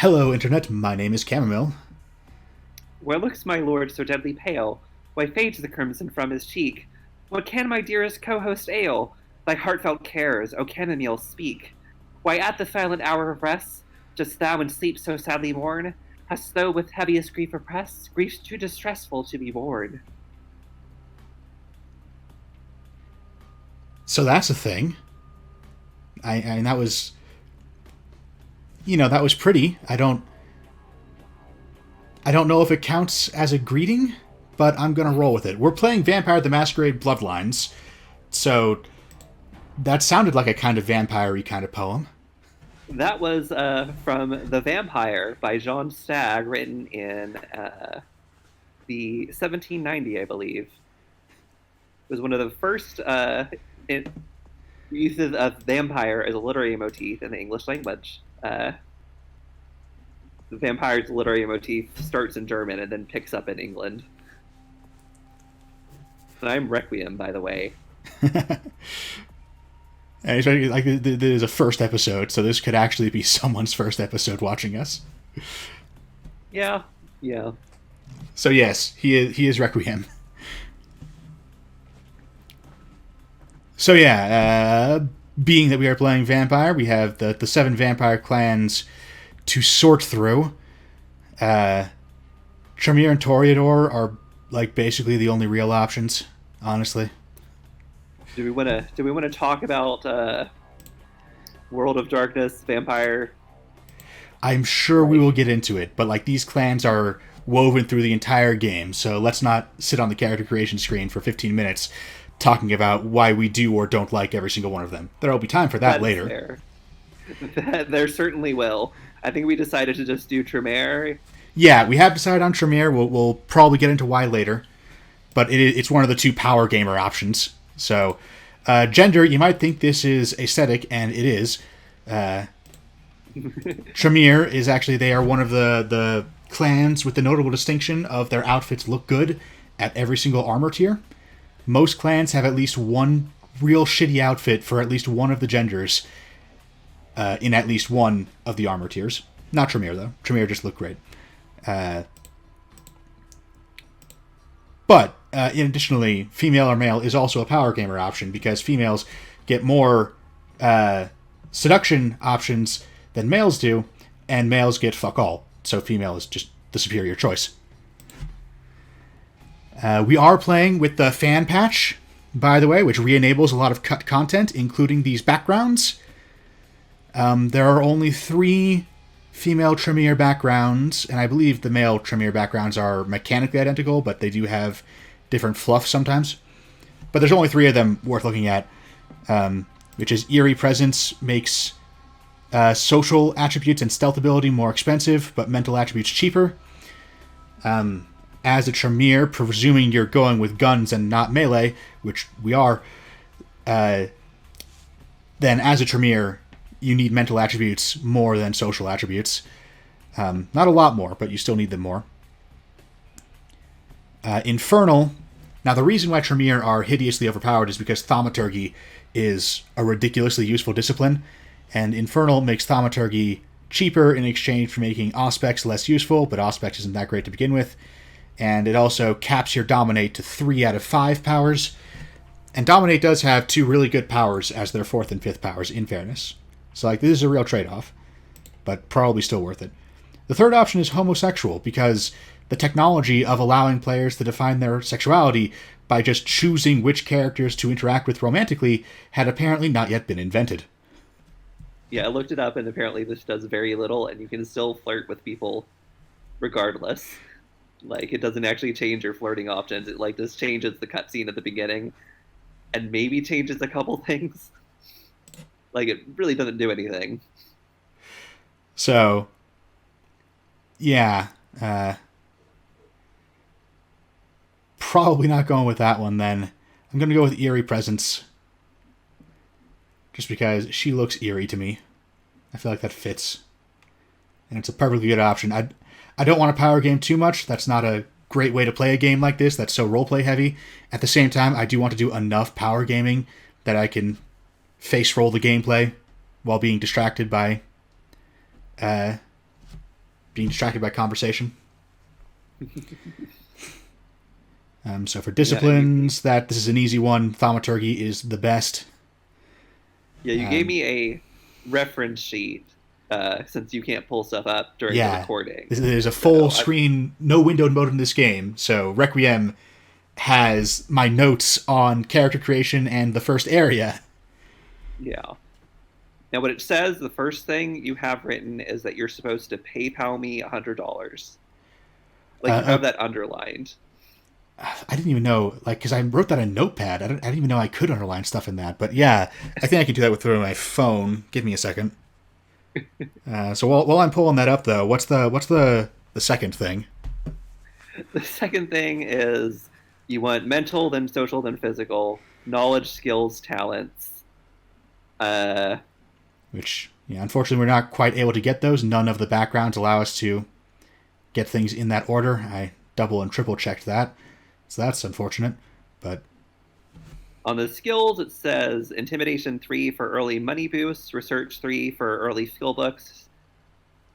Hello, Internet. My name is Chamomile. Why looks my lord so deadly pale? Why fades the crimson from his cheek? What can my dearest co-host ail? Thy heartfelt cares, O chamomile, speak. Why at the silent hour of rest, dost thou in sleep so sadly mourn? Hast thou with heaviest grief oppressed, grief too distressful to be borne? So that's a thing. And that was, that was pretty. I don't know if it counts as a greeting, but I'm gonna roll with it. We're playing Vampire the Masquerade Bloodlines, so that sounded like a kind of vampire-y kind of poem. That was from The Vampire by Jean Stagg, written in the 1790, I believe. It was one of the first uses of vampire as a literary motif in the English language. The vampire's literary motif starts in German and then picks up in England. And I'm Requiem, by the way. And it's like this is a first episode, so this could actually be someone's first episode watching us. Yeah, yeah. So yes, he is Requiem. So yeah, being that we are playing Vampire, we have the seven vampire clans to sort through. Tremere and Toreador are like basically the only real options, honestly. Do we want to talk about World of Darkness, Vampire? I'm sure we Like, will get into it, but like these clans are woven through the entire game, so let's not sit on the character creation screen for 15 minutes talking about why we do or don't like every single one of them. There'll be time for that that is later. fair. There certainly will. I think we decided to just do Tremere. Yeah, we have decided on Tremere. We'll probably get into why later, but it's one of the two power gamer options. So, gender, you might think this is aesthetic, and it is. Tremere is actually, they are one of the clans with the notable distinction of their outfits look good at every single armor tier. Most clans have at least one real shitty outfit for at least one of the genders in at least one of the armor tiers. Not Tremere, though. Tremere just look great. But additionally, female or male is also a power gamer option because females get more seduction options than males do, and males get fuck all. So female is just the superior choice. We are playing with the fan patch, by the way, which re-enables a lot of cut content, including these backgrounds. There are only 3 female Tremere backgrounds, and I believe the male Tremere backgrounds are mechanically identical, but they do have different fluff sometimes. But there's only 3 of them worth looking at, which is Eerie Presence makes social attributes and stealth ability more expensive, but mental attributes cheaper. As a Tremere, presuming you're going with guns and not melee, which we are, then as a Tremere, you need mental attributes more than social attributes. Not a lot more, but you still need them more. Infernal. Now, the reason why Tremere are hideously overpowered is because Thaumaturgy is a ridiculously useful discipline, and Infernal makes Thaumaturgy cheaper in exchange for making Auspex less useful, but Auspex isn't that great to begin with. And it also caps your Dominate to 3 out of 5 powers. And Dominate does have 2 really good powers as their 4th and 5th powers, in fairness. So, like, this is a real trade-off, but probably still worth it. The third option is homosexual, because the technology of allowing players to define their sexuality by just choosing which characters to interact with romantically had apparently not yet been invented. Yeah, I looked it up, and apparently this does very little, and you can still flirt with people regardless. Like, it doesn't actually change your flirting options. It, like, just changes the cutscene at the beginning, and maybe changes a couple things. Like, it really doesn't do anything. So, yeah, probably not going with that one then. I'm going to go with Eerie Presence, just because she looks eerie to me. I feel like that fits, and it's a perfectly good option. I don't want to power game too much. That's not a great way to play a game like this that's so roleplay heavy. At the same time, I do want to do enough power gaming that I can face roll the gameplay while being distracted by being distracted by conversation. So for disciplines, this is an easy one. Thaumaturgy is the best. Yeah, you gave me a reference sheet since you can't pull stuff up during the recording. There's a full screen, no windowed mode in this game, so Requiem has my notes on character creation and the first area. Yeah. Now, what it says, the first thing you have written is that you're supposed to PayPal me $100. Like, you have that underlined. I didn't even know, like, because I wrote that in Notepad. I didn't even know I could underline stuff in that. But yeah, I think I can do that through my phone. Give me a second. So while I'm pulling that up, though, what's the second thing? The second thing is you want mental, then social, then physical, knowledge, skills, talents. Which, unfortunately, we're not quite able to get those. None of the backgrounds allow us to get things in that order. I double and triple checked that. So that's unfortunate, but... On the skills, it says Intimidation 3 for early money boosts, Research 3 for early skill books,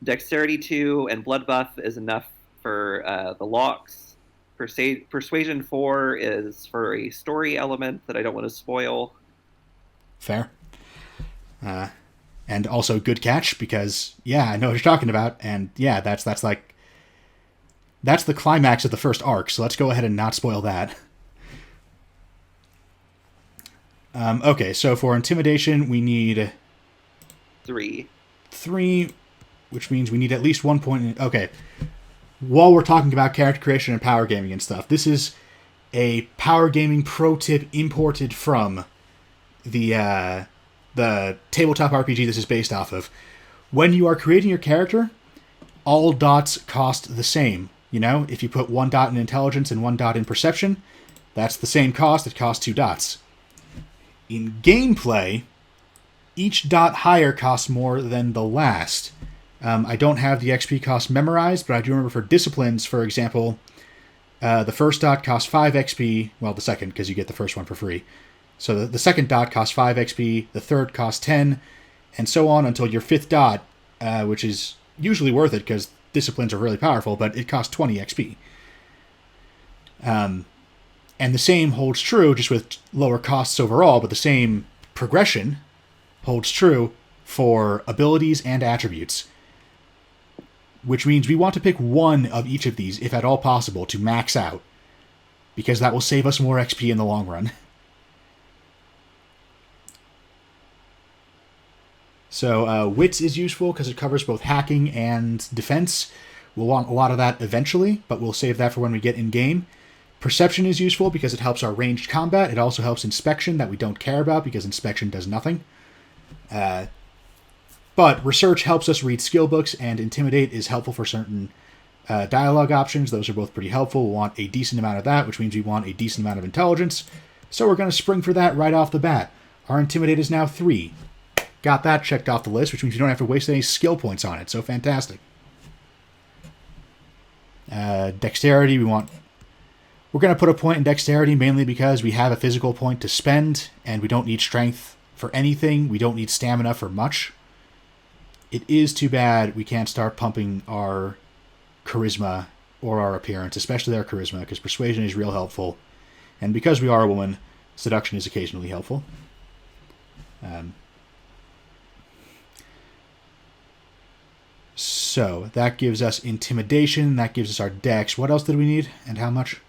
Dexterity 2 and Blood Buff is enough for the locks, Persuasion 4 is for a story element that I don't want to spoil. Fair. And also good catch, because, I know what you're talking about, and that's the climax of the first arc, so let's go ahead and not spoil that. Okay, so for Intimidation, we need... 3, which means we need at least 1 point... Okay, while we're talking about character creation and power gaming and stuff, this is a power gaming pro tip imported from the tabletop RPG this is based off of. When you are creating your character, all dots cost the same. If you put 1 dot in intelligence and 1 dot in perception, that's the same cost. It costs 2 dots. In gameplay, each dot higher costs more than the last. I don't have the XP cost memorized, but I do remember for disciplines, for example, the first dot costs 5 XP. Well, the second, because you get the first one for free. So the second dot costs 5 XP, the third costs 10, and so on until your 5th dot, which is usually worth it because disciplines are really powerful, but it costs 20 XP. And the same holds true, just with lower costs overall, but the same progression holds true for abilities and attributes. Which means we want to pick one of each of these, if at all possible, to max out, because that will save us more XP in the long run. So Wits is useful because it covers both hacking and defense. We'll want a lot of that eventually, but we'll save that for when we get in-game. Perception is useful because it helps our ranged combat. It also helps Inspection, that we don't care about because Inspection does nothing. But Research helps us read skill books, and Intimidate is helpful for certain dialogue options. Those are both pretty helpful. We'll want a decent amount of that, which means we want a decent amount of Intelligence. So we're going to spring for that right off the bat. Our Intimidate is now 3. Got that checked off the list, which means you don't have to waste any skill points on it. So fantastic. Dexterity, we're going to put a point in Dexterity mainly because we have a physical point to spend, and we don't need Strength for anything. We don't need Stamina for much. It is too bad we can't start pumping our Charisma or our Appearance, especially our Charisma, because Persuasion is real helpful. And because we are a woman, Seduction is occasionally helpful. So, that gives us Intimidation, that gives us our Dex. What else did we need, and how much?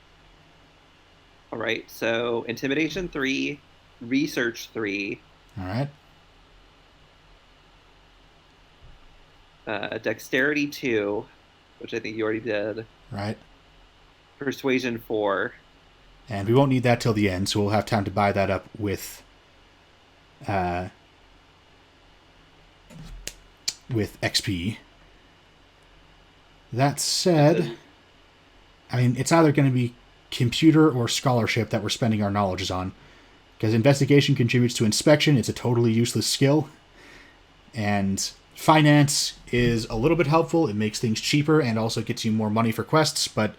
Alright, so Intimidation 3, Research 3. Alright. Dexterity 2, which I think you already did. Right. Persuasion 4. And we won't need that till the end, so we'll have time to buy that up with XP. That said, I mean, it's either going to be computer or scholarship that we're spending our knowledges on. Because investigation contributes to inspection, it's a totally useless skill. And finance is a little bit helpful, it makes things cheaper and also gets you more money for quests, but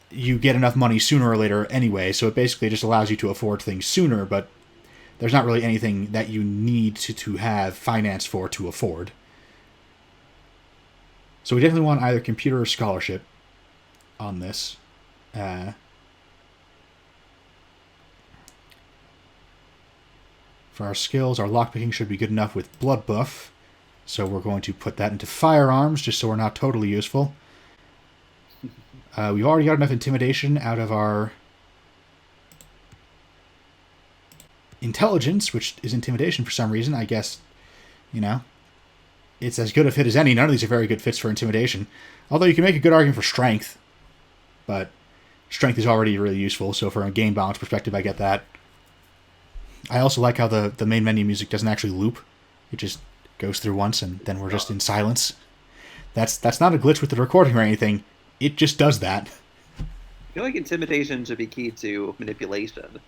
you get enough money sooner or later anyway, so it basically just allows you to afford things sooner, but there's not really anything that you need to have finance for to afford. So we definitely want either computer or scholarship on this. For our skills, our lockpicking should be good enough with blood buff. So we're going to put that into firearms, just so we're not totally useful. We've already got enough intimidation out of our intelligence, which is intimidation for some reason. I guess, it's as good a fit as any. None of these are very good fits for intimidation. Although you can make a good argument for strength. But strength is already really useful, so from a game balance perspective, I get that. I also like how the main menu music doesn't actually loop. It just goes through once, and then we're just in silence. That's not a glitch with the recording or anything. It just does that. I feel like intimidation should be key to manipulation.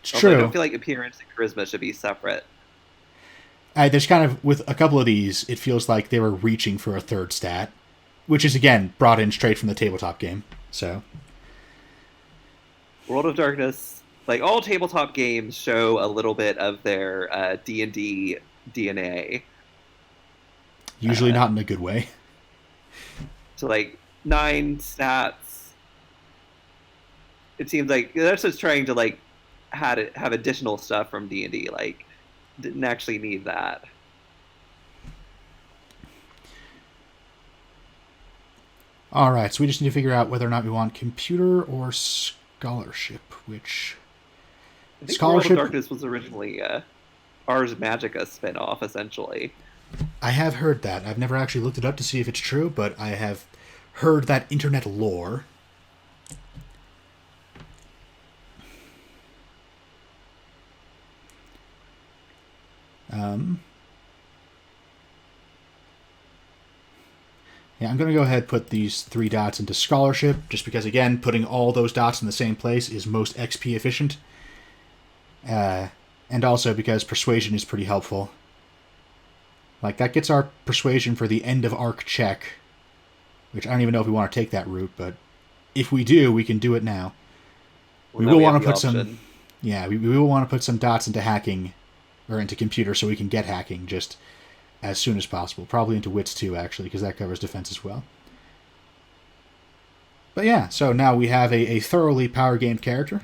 It's Although true. I don't feel like appearance and charisma should be separate. There's kind of, with a couple of these, it feels like they were reaching for a third stat, which is, again, brought in straight from the tabletop game. So, World of Darkness, like all tabletop games, show a little bit of their D&D DNA. usually not in a good way. So, like, 9 stats. It seems like that's just trying to, like, have additional stuff from D&D. Like, didn't actually need that. Alright, so we just need to figure out whether or not we want computer or scholarship, which... I think Scholarship... World of Darkness was originally Ars Magica spinoff, essentially. I have heard that. I've never actually looked it up to see if it's true, but I have heard that internet lore. Yeah, I'm going to go ahead and put these 3 dots into scholarship, just because, again, putting all those dots in the same place is most XP efficient. And also because persuasion is pretty helpful. Like, that gets our persuasion for the end of arc check, which I don't even know if we want to take that route, but if we do, we can do it now. Well, we will want to put option. some... Yeah, we will want to put some dots into hacking, or into computer, so we can get hacking just as soon as possible. Probably into wits too, actually, because that covers defense as well. But yeah, so now we have a thoroughly power-gamed character.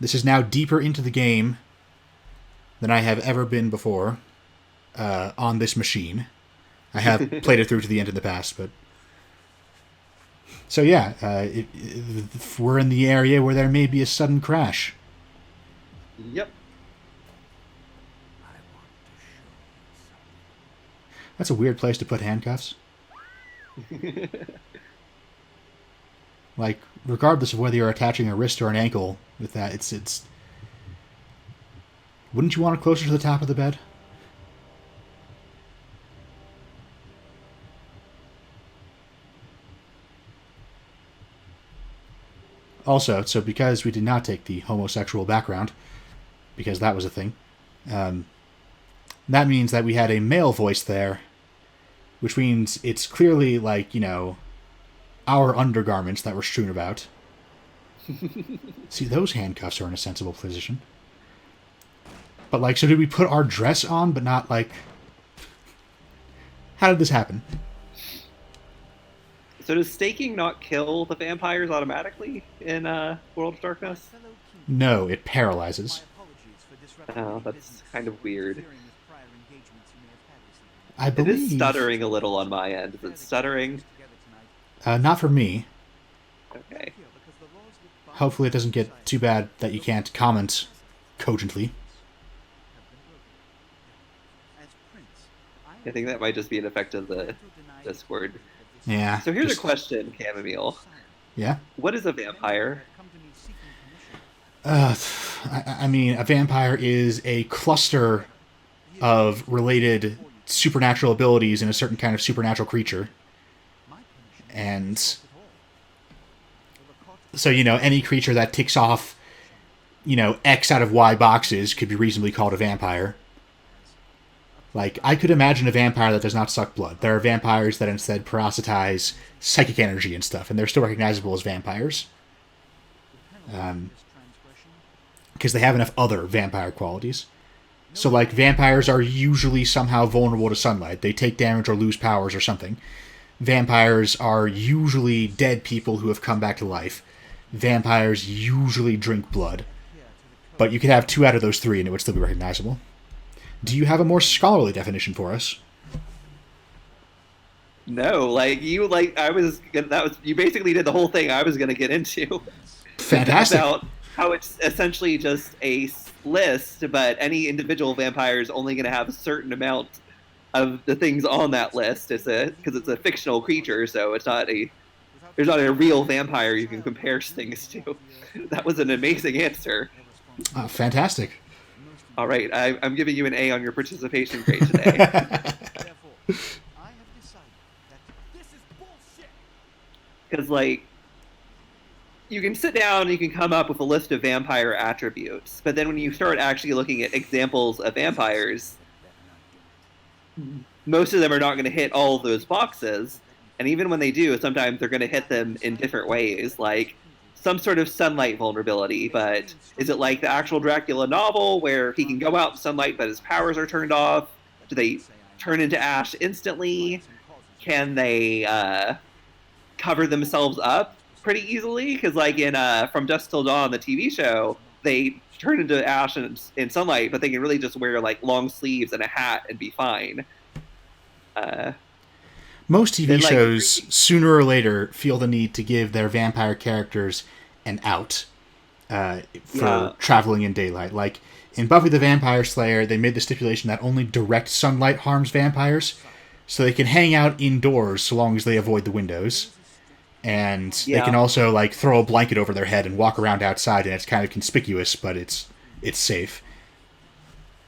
This is now deeper into the game than I have ever been before on this machine. I have played it through to the end in the past, but... So yeah, we're in the area where there may be a sudden crash. Yep. That's a weird place to put handcuffs. Like, regardless of whether you're attaching a wrist or an ankle with that, it's... Wouldn't you want it closer to the top of the bed? Also, so because we did not take the homosexual background, because that was a thing, that means that we had a male voice there, which means it's clearly, like, our undergarments that were strewn about. See, those handcuffs are in a sensible position. But, like, so did we put our dress on, but not, like... How did this happen? So does staking not kill the vampires automatically in World of Darkness? No, it paralyzes. Oh, that's kind of weird. I believe... It is stuttering a little on my end. Is it stuttering? Not for me. Okay. Hopefully it doesn't get too bad that you can't comment cogently. I think that might just be an effect of the Discord. Yeah. So here's a question, Chamomile. Yeah? What is a vampire? I mean, a vampire is a cluster of related supernatural abilities in a certain kind of supernatural creature. And so, any creature that ticks off, X out of Y boxes could be reasonably called a vampire. Like, I could imagine a vampire that does not suck blood. There are vampires that instead parasitize psychic energy and stuff, and they're still recognizable as vampires. Because they have enough other vampire qualities. So, like, vampires are usually somehow vulnerable to sunlight. They take damage or lose powers or something. Vampires are usually dead people who have come back to life. Vampires usually drink blood. But you could have 2 out of those 3 and it would still be recognizable. Do you have a more scholarly definition for us? No, like you basically did the whole thing I was gonna get into. Fantastic. About how it's essentially just a list, but any individual vampire is only gonna have a certain amount of the things on that list. Because it's a fictional creature, so there's not a real vampire you can compare things to. That was an amazing answer. Fantastic. All right, I'm giving you an A on your participation grade today. Because, like, you can sit down and you can come up with a list of vampire attributes, but then when you start actually looking at examples of vampires, most of them are not going to hit all of those boxes, and even when they do, sometimes they're going to hit them in different ways, like some sort of sunlight vulnerability. But is it like the actual Dracula novel where he can go out in sunlight but his powers are turned off? Do they turn into ash instantly? Can they cover themselves up pretty easily? Because like in From Dusk Till Dawn, the TV show, they turn into ash in sunlight, but they can really just wear like long sleeves and a hat and be fine. Most TV shows, sooner or later, feel the need to give their vampire characters an out for traveling in daylight. Like, in Buffy the Vampire Slayer, they made the stipulation that only direct sunlight harms vampires, so they can hang out indoors so long as they avoid the windows. And they can also, like, throw a blanket over their head and walk around outside, and it's kind of conspicuous, but it's safe.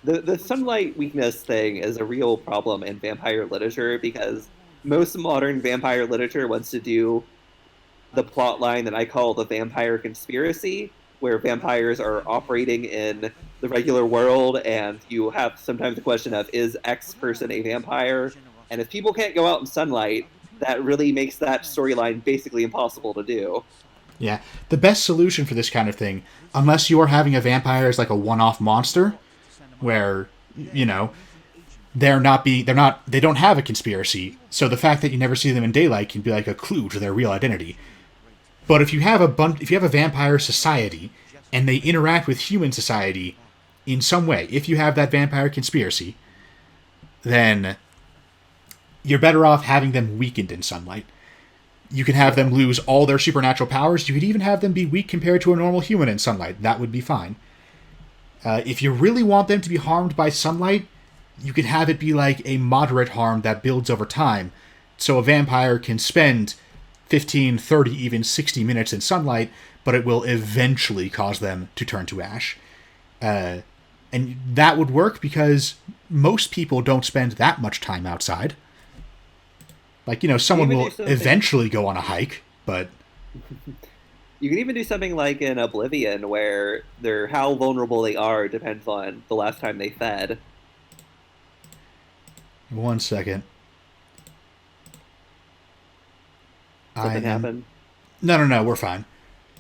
The sunlight weakness thing is a real problem in vampire literature, because most modern vampire literature wants to do the plot line that I call the vampire conspiracy, where vampires are operating in the regular world, and you have sometimes the question of, is X person a vampire? And if people can't go out in sunlight, that really makes that storyline basically impossible to do. Yeah. The best solution for this kind of thing, unless you're having a vampire as like a one-off monster, where, you know, they don't have a conspiracy, so the fact that you never see them in daylight can be like a clue to their real identity. But if you have a vampire society and they interact with human society in some way, if you have that vampire conspiracy, then you're better off having them weakened in sunlight. You can have them lose all their supernatural powers. You could even have them be weak compared to a normal human in sunlight. That would be fine. If you really want them to be harmed by sunlight, you can have it be like a moderate harm that builds over time. So a vampire can spend 15, 30, even 60 minutes in sunlight, but it will eventually cause them to turn to ash. And that would work because most people don't spend that much time outside. Like, you know, someone will eventually go on a hike, but... You can even do something like in Oblivion, where how vulnerable they are depends on the last time they fed. 1 second. Something happened? No, we're fine.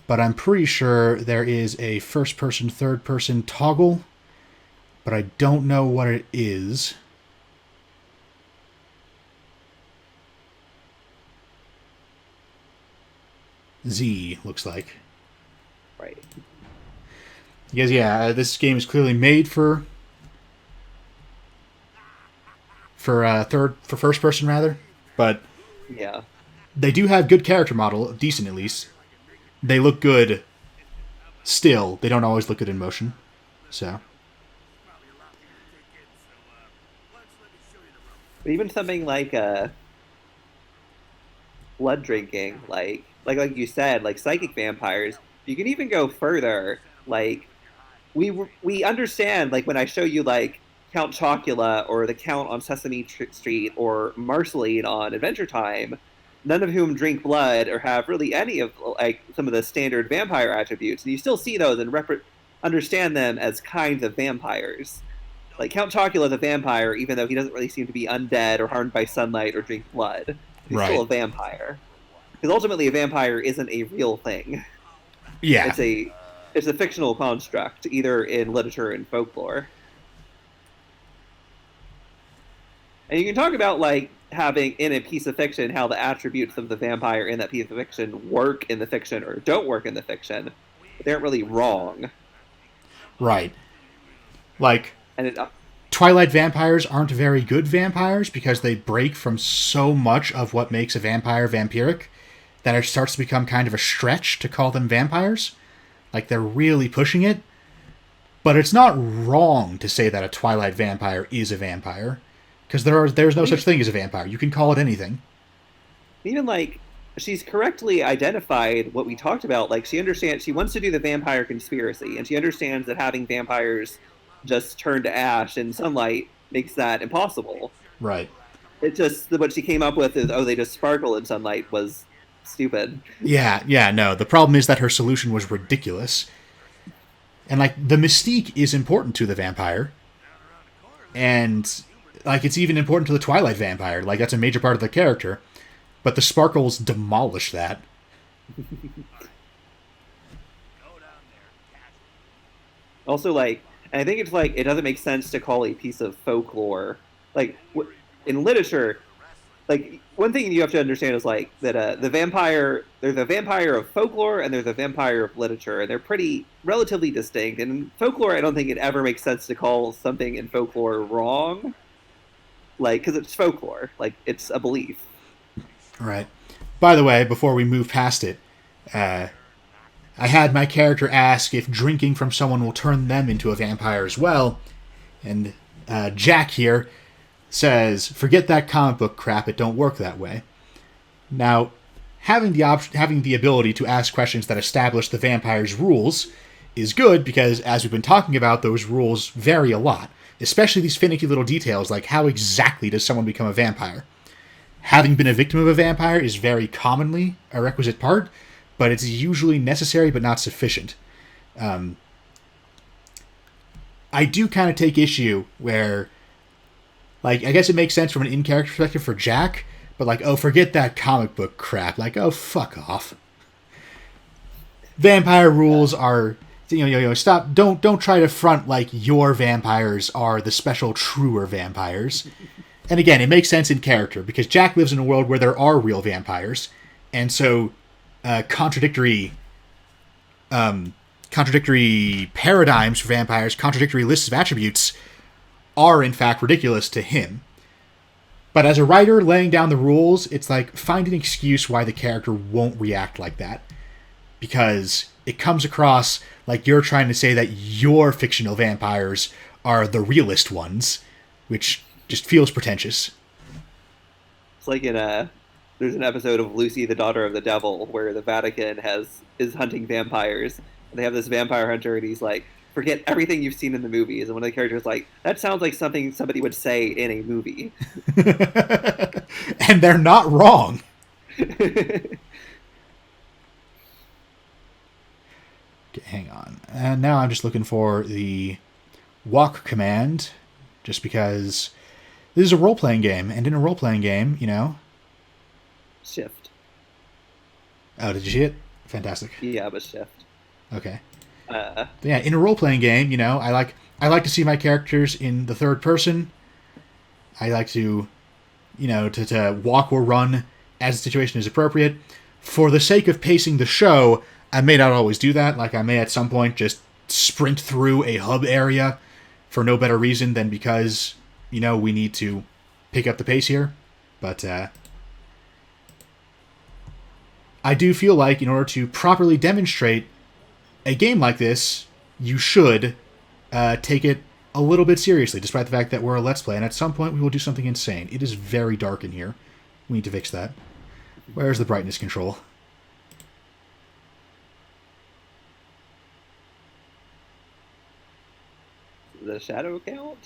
But I'm pretty sure there is a first-person, third-person toggle, but I don't know what it is. Z, looks like. Right. Because, this game is clearly made for first person, rather. But yeah, they do have good character model, decent at least. They look good still. They don't always look good in motion. So. But even something like blood drinking, like you said, like psychic vampires, you can even go further. Like we understand, like when I show you like Count Chocula or the Count on Sesame Street or Marceline on Adventure Time, none of whom drink blood or have really any of like some of the standard vampire attributes, and you still see those and understand them as kinds of vampires. Like Count Chocula is a vampire, even though he doesn't really seem to be undead or harmed by sunlight or drink blood. He's still a vampire. Because ultimately, a vampire isn't a real thing. Yeah, it's a fictional construct, either in literature and folklore. And you can talk about like having in a piece of fiction how the attributes of the vampire in that piece of fiction work in the fiction or don't work in the fiction. But they aren't really wrong. Right. Like, And it Twilight vampires aren't very good vampires because they break from so much of what makes a vampire vampiric that it starts to become kind of a stretch to call them vampires. Like, they're really pushing it. But it's not wrong to say that a Twilight vampire is a vampire. Because there's no such thing as a vampire. You can call it anything. even like she's correctly identified what we talked about. Like she wants to do the vampire conspiracy, and she understands that having vampires just turn to ash in sunlight makes that impossible. Right. It just what she came up with is they just sparkle in sunlight was stupid. Yeah, no. The problem is that her solution was ridiculous. And, like, the mystique is important to the vampire. And, like, it's even important to the Twilight vampire. Like, that's a major part of the character. But the sparkles demolish that. Also, like, and I think it's like it doesn't make sense to call a piece of folklore like in literature. Like one thing you have to understand is like that the vampire there's a vampire of folklore and there's a vampire of literature, and they're pretty relatively distinct. And in folklore, I don't think it ever makes sense to call something in folklore wrong, like because it's folklore, like it's a belief. Right. By the way, before we move past it, I had my character ask if drinking from someone will turn them into a vampire as well, and Jack here says, "Forget that comic book crap. It don't work that way." Now, having the ability to ask questions that establish the vampire's rules is good because, as we've been talking about, those rules vary a lot, especially these finicky little details like how exactly does someone become a vampire. Having been a victim of a vampire is very commonly a requisite part, but it's usually necessary but not sufficient. I do kind of take issue where, like, I guess it makes sense from an in-character perspective for Jack, but like, oh, forget that comic book crap. Like, oh, fuck off. Vampire rules are, stop. Don't try to front like your vampires are the special, truer vampires. And again, it makes sense in character because Jack lives in a world where there are real vampires, and so contradictory paradigms for vampires, contradictory lists of attributes, are in fact ridiculous to him. But as a writer laying down the rules, it's like find an excuse why the character won't react like that, because it comes across like you're trying to say that your fictional vampires are the realist ones, which just feels pretentious. It's like in there's an episode of Lucy, the Daughter of the Devil, where the Vatican is hunting vampires. And they have this vampire hunter, and he's like, "Forget everything you've seen in the movies." And one of the characters is like, "That sounds like something somebody would say in a movie." And they're not wrong. Okay, hang on. And now I'm just looking for the walk command, just because this is a role-playing game, and in a role-playing game, Shift. Oh, did you see it? Fantastic. Yeah, but shift. Okay. Yeah, in a role-playing game, I like to see my characters in the third person. I like to, to walk or run as the situation is appropriate. For the sake of pacing the show, I may not always do that. Like, I may at some point just sprint through a hub area for no better reason than because, we need to pick up the pace here. But I do feel like in order to properly demonstrate a game like this, you should take it a little bit seriously, despite the fact that we're a Let's Play, and at some point we will do something insane. It is very dark in here. We need to fix that. Where's the brightness control? The shadow count?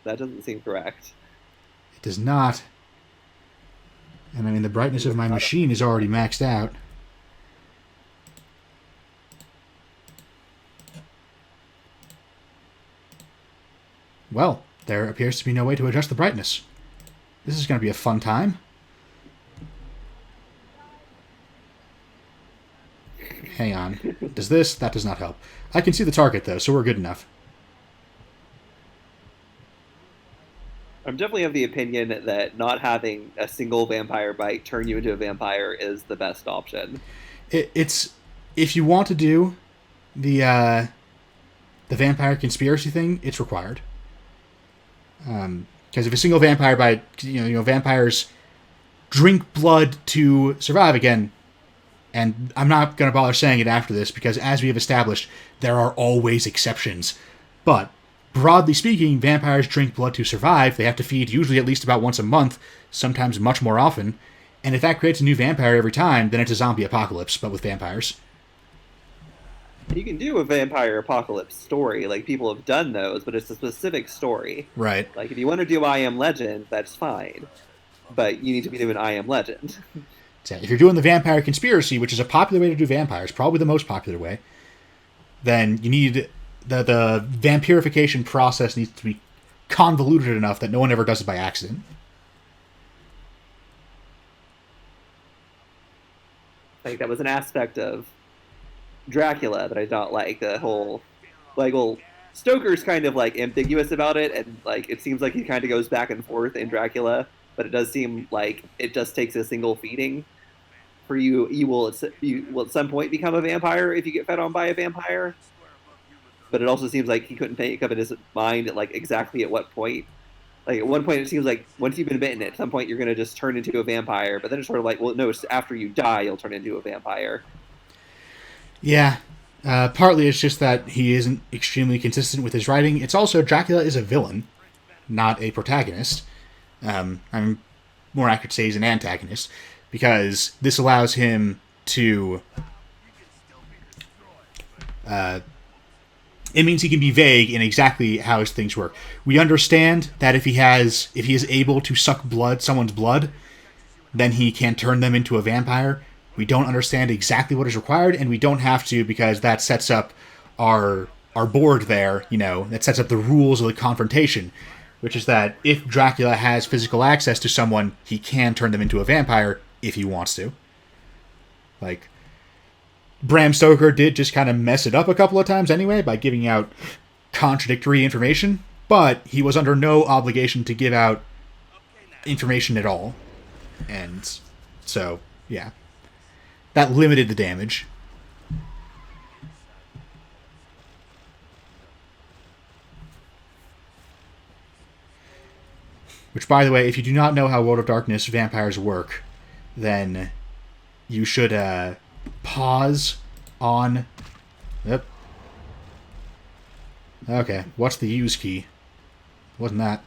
That doesn't seem correct. It does not. And I mean, the brightness of my machine is already maxed out. Well, there appears to be no way to adjust the brightness. This is going to be a fun time. Hang on. Does this? That does not help. I can see the target, though, so we're good enough. I'm definitely of the opinion that not having a single vampire bite turn you into a vampire is the best option. It's if you want to do the vampire conspiracy thing, it's required. Because if a single vampire bite, vampires drink blood to survive again. And I'm not going to bother saying it after this because, as we have established, there are always exceptions. But, broadly speaking, vampires drink blood to survive. They have to feed usually at least about once a month, sometimes much more often. And if that creates a new vampire every time, then it's a zombie apocalypse, but with vampires. You can do a vampire apocalypse story, like people have done those, but it's a specific story. Right. Like if you want to do I Am Legend, that's fine. But you need to be doing I Am Legend. So if you're doing the vampire conspiracy, which is a popular way to do vampires, probably the most popular way, then you need the vampirification process needs to be convoluted enough that no one ever does it by accident. Like that was an aspect of Dracula that I don't like. The whole, like, well, Stoker's kind of like ambiguous about it, and like it seems like he kind of goes back and forth in Dracula, but it does seem like it just takes a single feeding for you. You will at some point become a vampire if you get fed on by a vampire. But it also seems like he couldn't make up in his mind like exactly at what point. Like at one point, it seems like once you've been bitten, at some point you're going to just turn into a vampire. But then it's sort of like, well, no, it's after you die, you'll turn into a vampire. Yeah. Partly it's just that he isn't extremely consistent with his writing. It's also Dracula is a villain, not a protagonist. I'm more accurate to say he's an antagonist, because this allows him to... it means he can be vague in exactly how his things work. We understand that if he is able to suck someone's blood, then he can turn them into a vampire. We don't understand exactly what is required, and we don't have to because that sets up our board there, that sets up the rules of the confrontation, which is that if Dracula has physical access to someone, he can turn them into a vampire if he wants to. Like, Bram Stoker did just kind of mess it up a couple of times anyway by giving out contradictory information, but he was under no obligation to give out information at all. And so, yeah. That limited the damage. Which, by the way, if you do not know how World of Darkness vampires work, then you should pause on... Yep. Okay, what's the use key? Wasn't that?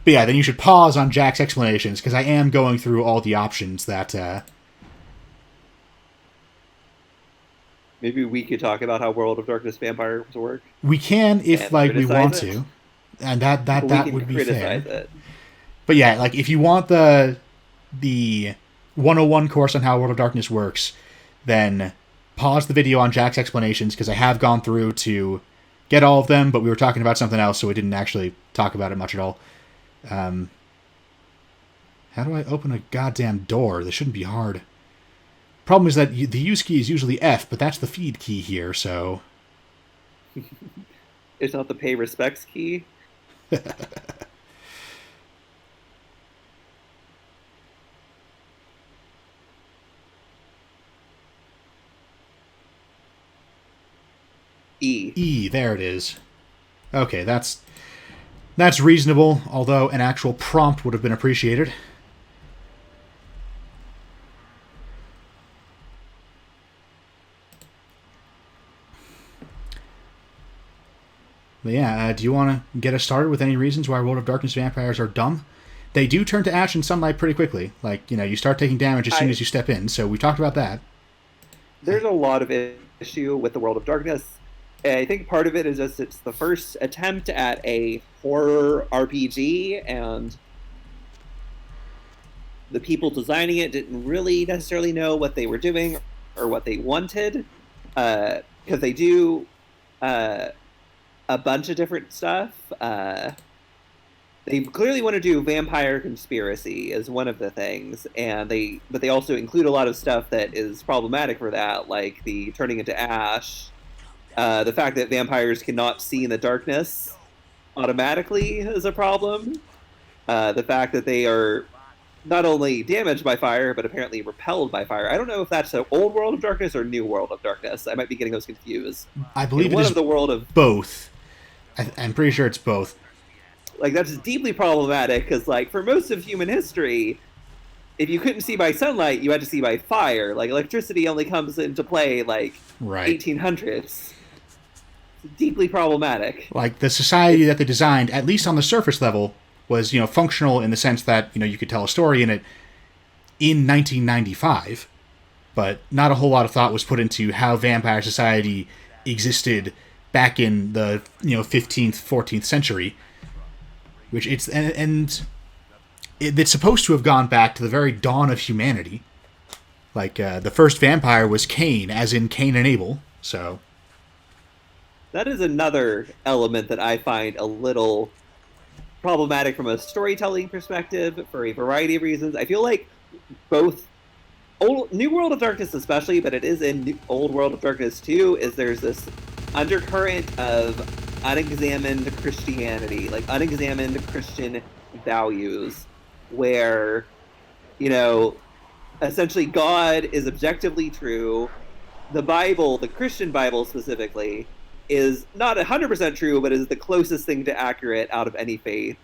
But yeah, then you should pause on Jack's explanations, because I am going through all the options that... Maybe we could talk about how World of Darkness vampires work. We can if we want to, and that would be fair. It. But yeah, like if you want the 101 course on how World of Darkness works, then pause the video on Jack's explanations, because I have gone through to get all of them, but we were talking about something else, so we didn't actually talk about it much at all. How do I open a goddamn door? This shouldn't be hard. Problem is that the use key is usually F, but that's the feed key here, so... It's not the pay respects key? E. E, there it is. Okay, that's reasonable, although an actual prompt would have been appreciated. But yeah, do you want to get us started with any reasons why World of Darkness vampires are dumb? They do turn to ash and sunlight pretty quickly. Like, you start taking damage as soon as you step in, so we talked about that. There's a lot of issue with the World of Darkness. I think part of it is just it's the first attempt at a horror RPG, and the people designing it didn't really necessarily know what they were doing or what they wanted, because they do... a bunch of different stuff. They clearly want to do vampire conspiracy as one of the things, but they also include a lot of stuff that is problematic for that, like the turning into ash, the fact that vampires cannot see in the darkness, automatically is a problem. The fact that they are not only damaged by fire, but apparently repelled by fire. I don't know if that's an old World of Darkness or new World of Darkness. I might be getting those confused. I believe In it one is of the world of both. I'm pretty sure it's both. like that's deeply problematic because like for most of human history, if you couldn't see by sunlight, you had to see by fire. Like electricity only comes into play like Right. 1800s. It's deeply problematic. Like the society that they designed, at least on the surface level, was functional in the sense that you could tell a story in it in 1995, but not a whole lot of thought was put into how vampire society existed back in the 15th 14th century, which it's supposed to have gone back to the very dawn of humanity. Like the first vampire was Cain, as in Cain and Abel. So That is another element that I find a little problematic from a storytelling perspective for a variety of reasons. I feel like both New World of Darkness especially, but it is in Old World of Darkness too, is there's this undercurrent of unexamined Christianity, like unexamined Christian values, where, essentially God is objectively true. The Bible, the Christian Bible specifically, is not 100% true, but is the closest thing to accurate out of any faith.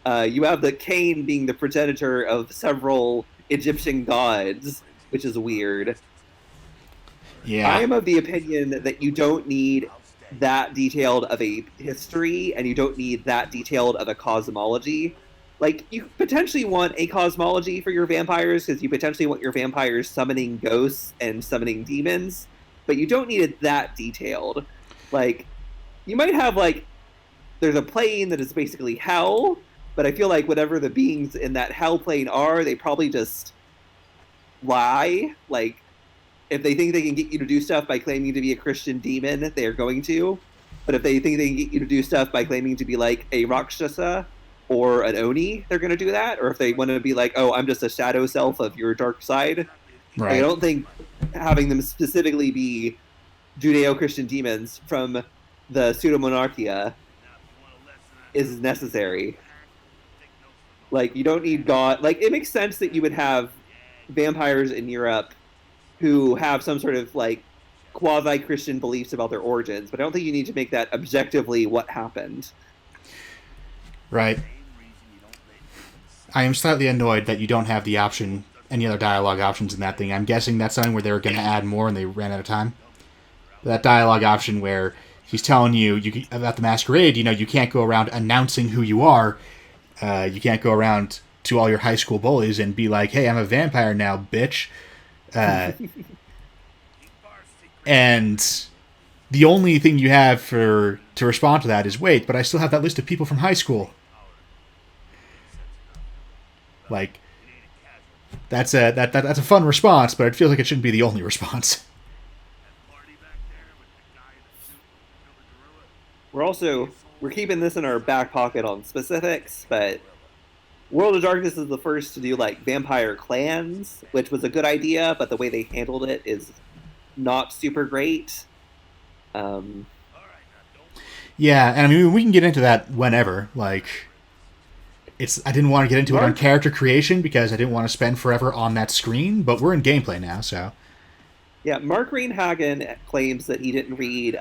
You have the Cain being the progenitor of several Egyptian gods, which is weird. yeah, I am of the opinion that you don't need that detailed of a history, and you don't need that detailed of a cosmology. Like, you potentially want a cosmology for your vampires, because you potentially want your vampires summoning ghosts and summoning demons, but you don't need it that detailed. Like, you might have, like, there's a plane that is basically hell, but I feel like whatever the beings in that hell plane are, they probably just lie. Like, if they think they can get you to do stuff by claiming to be a Christian demon, they're going to. But if they think they can get you to do stuff by claiming to be like a Rakshasa or an Oni, they're going to do that. Or if they want to be like, oh, I'm just a shadow self of your dark side. right. Like, I don't think having them specifically be Judeo-Christian demons from the pseudo-monarchia is necessary. Like, you don't need God. Like, it makes sense that you would have vampires in Europe who have some sort of, like, quasi-Christian beliefs about their origins, but I don't think you need to make that objectively what happened. Right. I am slightly annoyed that you don't have the option, any other dialogue options in that thing. I'm guessing that's something where they were going to add more and they ran out of time. That dialogue option where he's telling you about the masquerade, you can't go around announcing who you are. You can't go around to all your high school bullies and be like, hey, I'm a vampire now, bitch. And the only thing you have to respond to that is, wait, but I still have that list of people from high school. Like, that's a fun response, but it feels like it shouldn't be the only response. We're keeping this in our back pocket on specifics, but World of Darkness is the first to do like vampire clans, which was a good idea, but the way they handled it is not super great. Yeah, and I mean we can get into that whenever. Like, I didn't want to get into it on character creation because I didn't want to spend forever on that screen, but we're in gameplay now, so. Yeah, Mark Reinhagen claims that he didn't read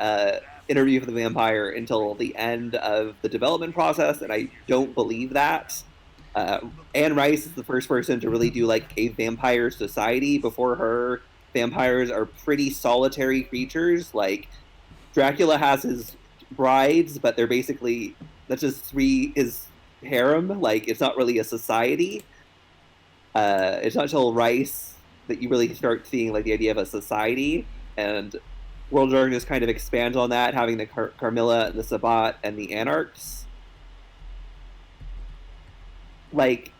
Interview for the Vampire until the end of the development process, and I don't believe that. Anne Rice is the first person to really do like a vampire society. Before her, vampires are pretty solitary creatures. Like, Dracula has his brides, but they're basically, that's just his harem. Like, it's not really a society. It's not until Rice that you really start seeing like the idea of a society, and World of Darkness kind of expands on that, having the Carmilla, the Sabbat, and the Anarchs. Like,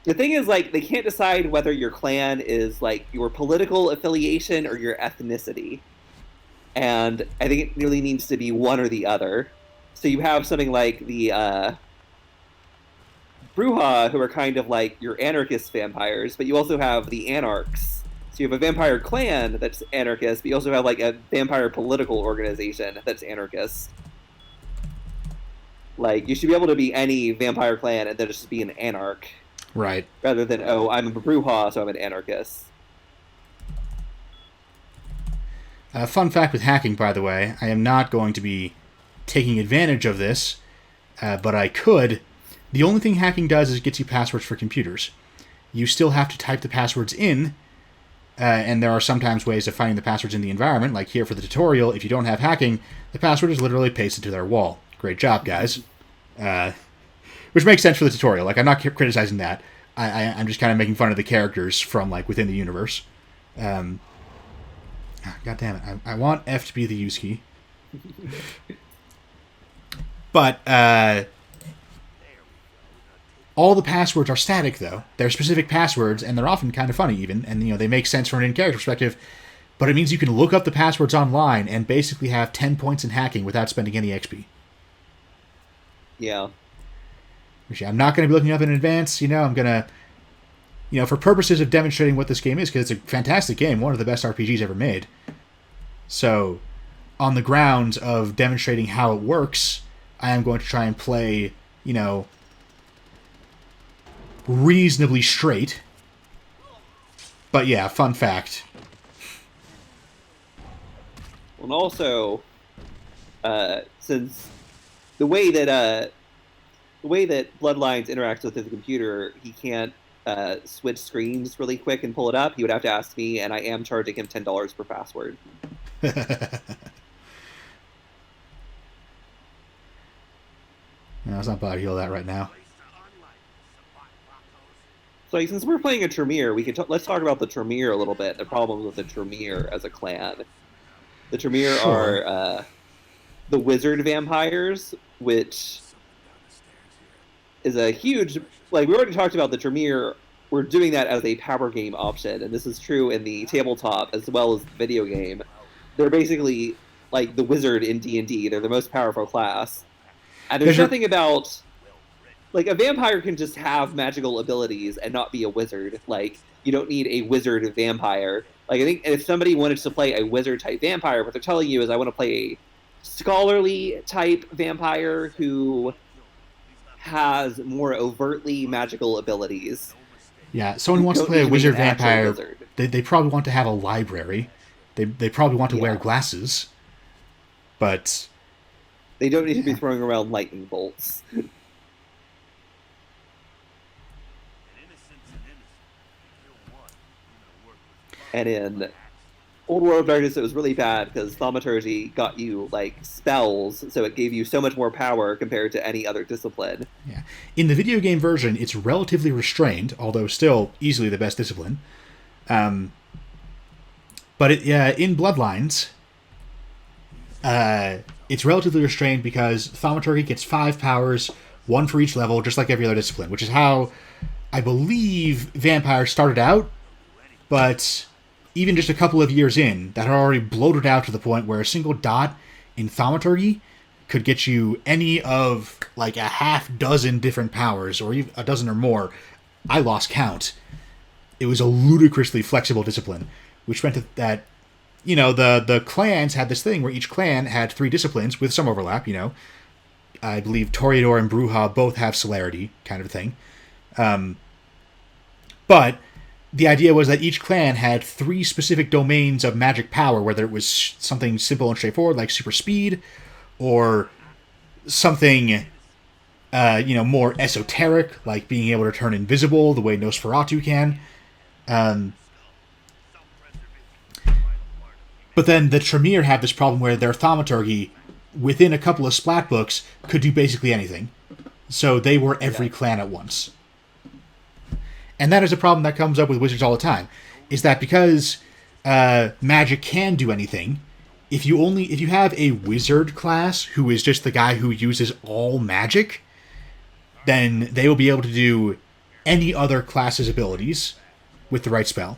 the thing is, like, they can't decide whether your clan is, like, your political affiliation or your ethnicity. And I think it really needs to be one or the other. So you have something like the Bruja, who are kind of like your anarchist vampires, but you also have the Anarchs. So you have a vampire clan that's anarchist, but you also have like a vampire political organization that's anarchist. Like, you should be able to be any vampire clan and then just be an anarch. Right. Rather than, oh, I'm a Bruja, so I'm an anarchist. Fun fact with hacking, by the way, I am not going to be taking advantage of this, but I could. The only thing hacking does is it gets you passwords for computers. You still have to type the passwords in, and there are sometimes ways of finding the passwords in the environment, like here for the tutorial. If you don't have hacking, the password is literally pasted to their wall. Great job, guys. Which makes sense for the tutorial. Like, I'm not criticizing that. I'm just kind of making fun of the characters from, like, within the universe. God damn it. I want F to be the use key. But, all the passwords are static, though. They're specific passwords, and they're often kind of funny, even. And, they make sense from an in-character perspective. But it means you can look up the passwords online and basically have 10 points in hacking without spending any XP. Yeah. I'm not going to be looking up in advance. I'm going to, for purposes of demonstrating what this game is, because it's a fantastic game, one of the best RPGs ever made. So, on the grounds of demonstrating how it works, I am going to try and play, reasonably straight. But yeah, fun fact. Well, and also, since the way that Bloodlines interacts with his computer, he can't switch screens really quick and pull it up. He would have to ask me, and I am charging him $10 per password. No, it's not bad to heal that right now. So, since we're playing a Tremere, let's talk about the Tremere a little bit. The problems with the Tremere as a clan. The Tremere are the wizard vampires, which is a huge... Like, we already talked about the Tremere. We're doing that as a power game option, and this is true in the tabletop as well as the video game. They're basically like the wizard in D&D. They're the most powerful class. And there's nothing about... Like, a vampire can just have magical abilities and not be a wizard. Like, you don't need a wizard vampire. Like, I think if somebody wanted to play a wizard-type vampire, what they're telling you is, I want to play a scholarly-type vampire who has more overtly magical abilities. Yeah, someone wants to play a wizard vampire, they probably want to have a library. They probably want to wear glasses. But... They don't need to be throwing around lightning bolts. And in Old World of Darkness, it was really bad because thaumaturgy got you, like, spells, so it gave you so much more power compared to any other discipline. Yeah. In the video game version, it's relatively restrained, although still easily the best discipline. But in Bloodlines, it's relatively restrained because thaumaturgy gets 5 powers, 1 for each level, just like every other discipline, which is how I believe vampires started out, but... Even just a couple of years in, that had already bloated out to the point where a single dot in thaumaturgy could get you any of, like, a half dozen different powers, or even a dozen or more. I lost count. It was a ludicrously flexible discipline, which meant that, the clans had this thing where each clan had 3 disciplines with some overlap, I believe Toreador and Bruja both have celerity, kind of a thing. But... The idea was that each clan had 3 specific domains of magic power, whether it was something simple and straightforward, like super speed, or something, more esoteric, like being able to turn invisible, the way Nosferatu can. But then the Tremere had this problem where their thaumaturgy, within a couple of splat books, could do basically anything. So they were every clan at once. And that is a problem that comes up with wizards all the time, is that because magic can do anything, if you have a wizard class who is just the guy who uses all magic, then they will be able to do any other class's abilities with the right spell.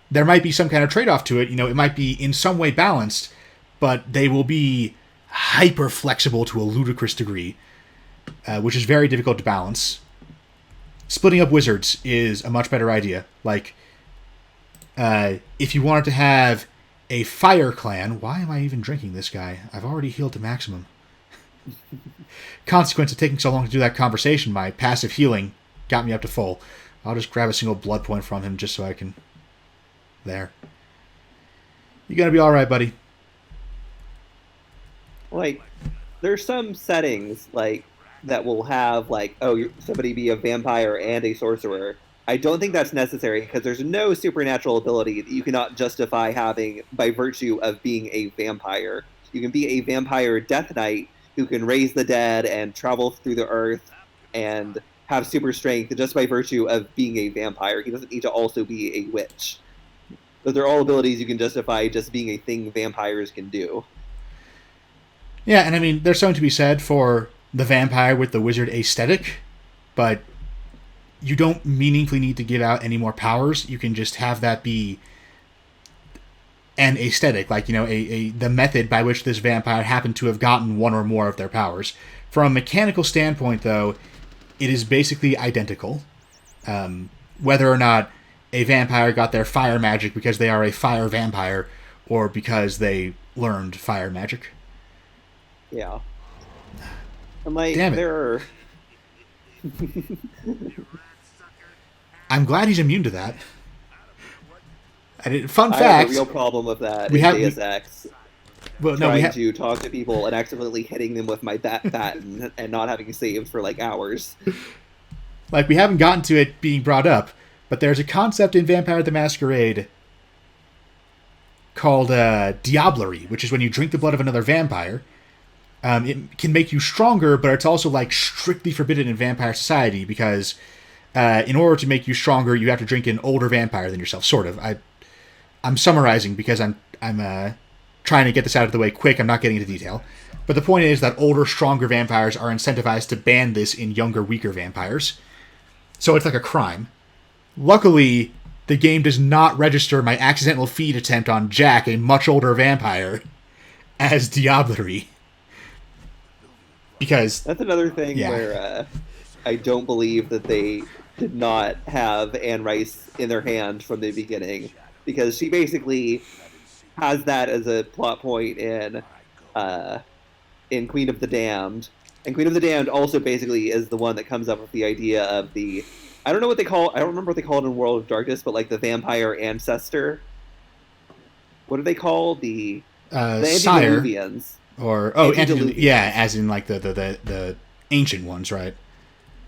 There might be some kind of trade-off to it, it might be in some way balanced, but they will be hyper flexible to a ludicrous degree, which is very difficult to balance. Splitting up wizards is a much better idea. Like, if you wanted to have a fire clan... Why am I even drinking this guy? I've already healed to maximum. Consequence of taking so long to do that conversation, my passive healing got me up to full. I'll just grab a single blood point from him just so I can... There. You gonna be alright, buddy. Like, there's some settings, like, that will have, like, oh, somebody be a vampire and a sorcerer. I don't think that's necessary, because there's no supernatural ability that you cannot justify having by virtue of being a vampire. You can be a vampire death knight who can raise the dead and travel through the earth and have super strength just by virtue of being a vampire. He doesn't need to also be a witch. Those are all abilities you can justify just being a thing vampires can do. Yeah, and I mean, there's something to be said for the vampire with the wizard aesthetic, but you don't meaningfully need to give out any more powers. You can just have that be an aesthetic, like, you know, the method by which this vampire happened to have gotten one or more of their powers. From a mechanical standpoint, though, it is basically identical. Whether or not a vampire got their fire magic because they are a fire vampire or because they learned fire magic. Yeah. And, like, Damn it. there are... I'm glad he's immune to that. And fun I fact... have a real problem with that we in have- Deus Ex. Well, no, Trying to talk to people and accidentally hitting them with my baton and not having saved for, like, hours. Like, we haven't gotten to it being brought up, but there's a concept in Vampire the Masquerade called diablerie, which is when you drink the blood of another vampire. It can make you stronger, but it's also, like, strictly forbidden in vampire society because in order to make you stronger, you have to drink an older vampire than yourself, sort of. I'm summarizing because I'm trying to get this out of the way quick. I'm not getting into detail. But the point is that older, stronger vampires are incentivized to ban this in younger, weaker vampires. So it's like a crime. Luckily, the game does not register my accidental feed attempt on Jack, a much older vampire, as diablerie. Because... That's another thing Yeah. where I don't believe that they did not have Anne Rice in their hand from the beginning. Because she basically has that as a plot point in Queen of the Damned. And Queen of the Damned also basically is the one that comes up with the idea of the... I don't remember what they call it in World of Darkness, but like the vampire ancestor. What do they call the Sire. Antediluvians? Or Antediluvians. yeah, as in like the ancient ones, right?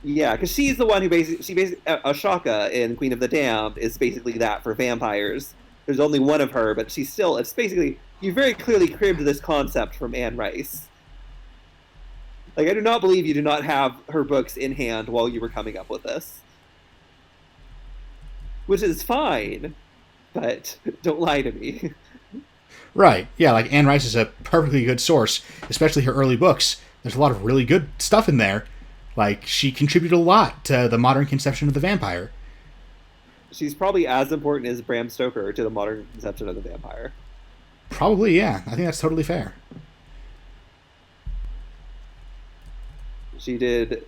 Yeah, because she's the one who basically Ashaka in Queen of the Damned is basically that for vampires. There's only one of her, but it's basically, you very clearly cribbed this concept from Anne Rice. Like, I do not believe you do not have her books in hand while you were coming up with this. Which is fine, but don't lie to me. Right. Yeah, like Anne Rice is a perfectly good source, especially her early books. There's a lot of really good stuff in there. Like, she contributed a lot to the modern conception of the vampire. She's probably as important as Bram Stoker to the modern conception of the vampire. Probably, yeah. I think that's totally fair. She did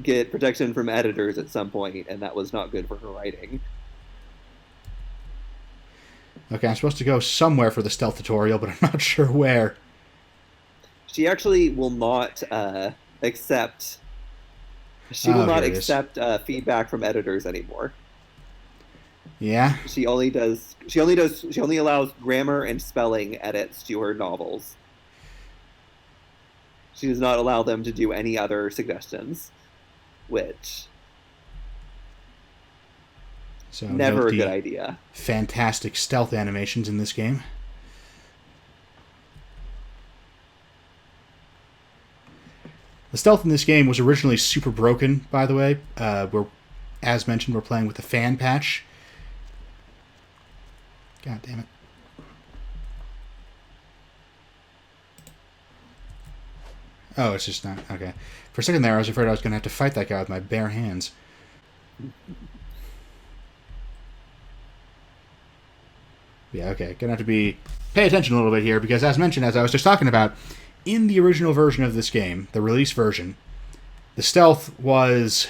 get protection from editors at some point, and that was not good for her writing. Okay, I'm supposed to go somewhere for the stealth tutorial, but I'm not sure where. She actually will not accept. She will not here it is. accept feedback from editors anymore. Yeah? She only allows grammar and spelling edits to her novels. She does not allow them to do any other suggestions, which So never note a the good idea. fantastic stealth animations in this game. The stealth in this game was originally super broken, by the way. As mentioned, we're playing with the fan patch. God damn it. Oh, it's just not... Okay. For a second there, I was afraid I was going to have to fight that guy with my bare hands. Yeah, okay. Gonna have to pay attention a little bit here, because as mentioned, as I was just talking about, in the original version of this game, the release version, the stealth was...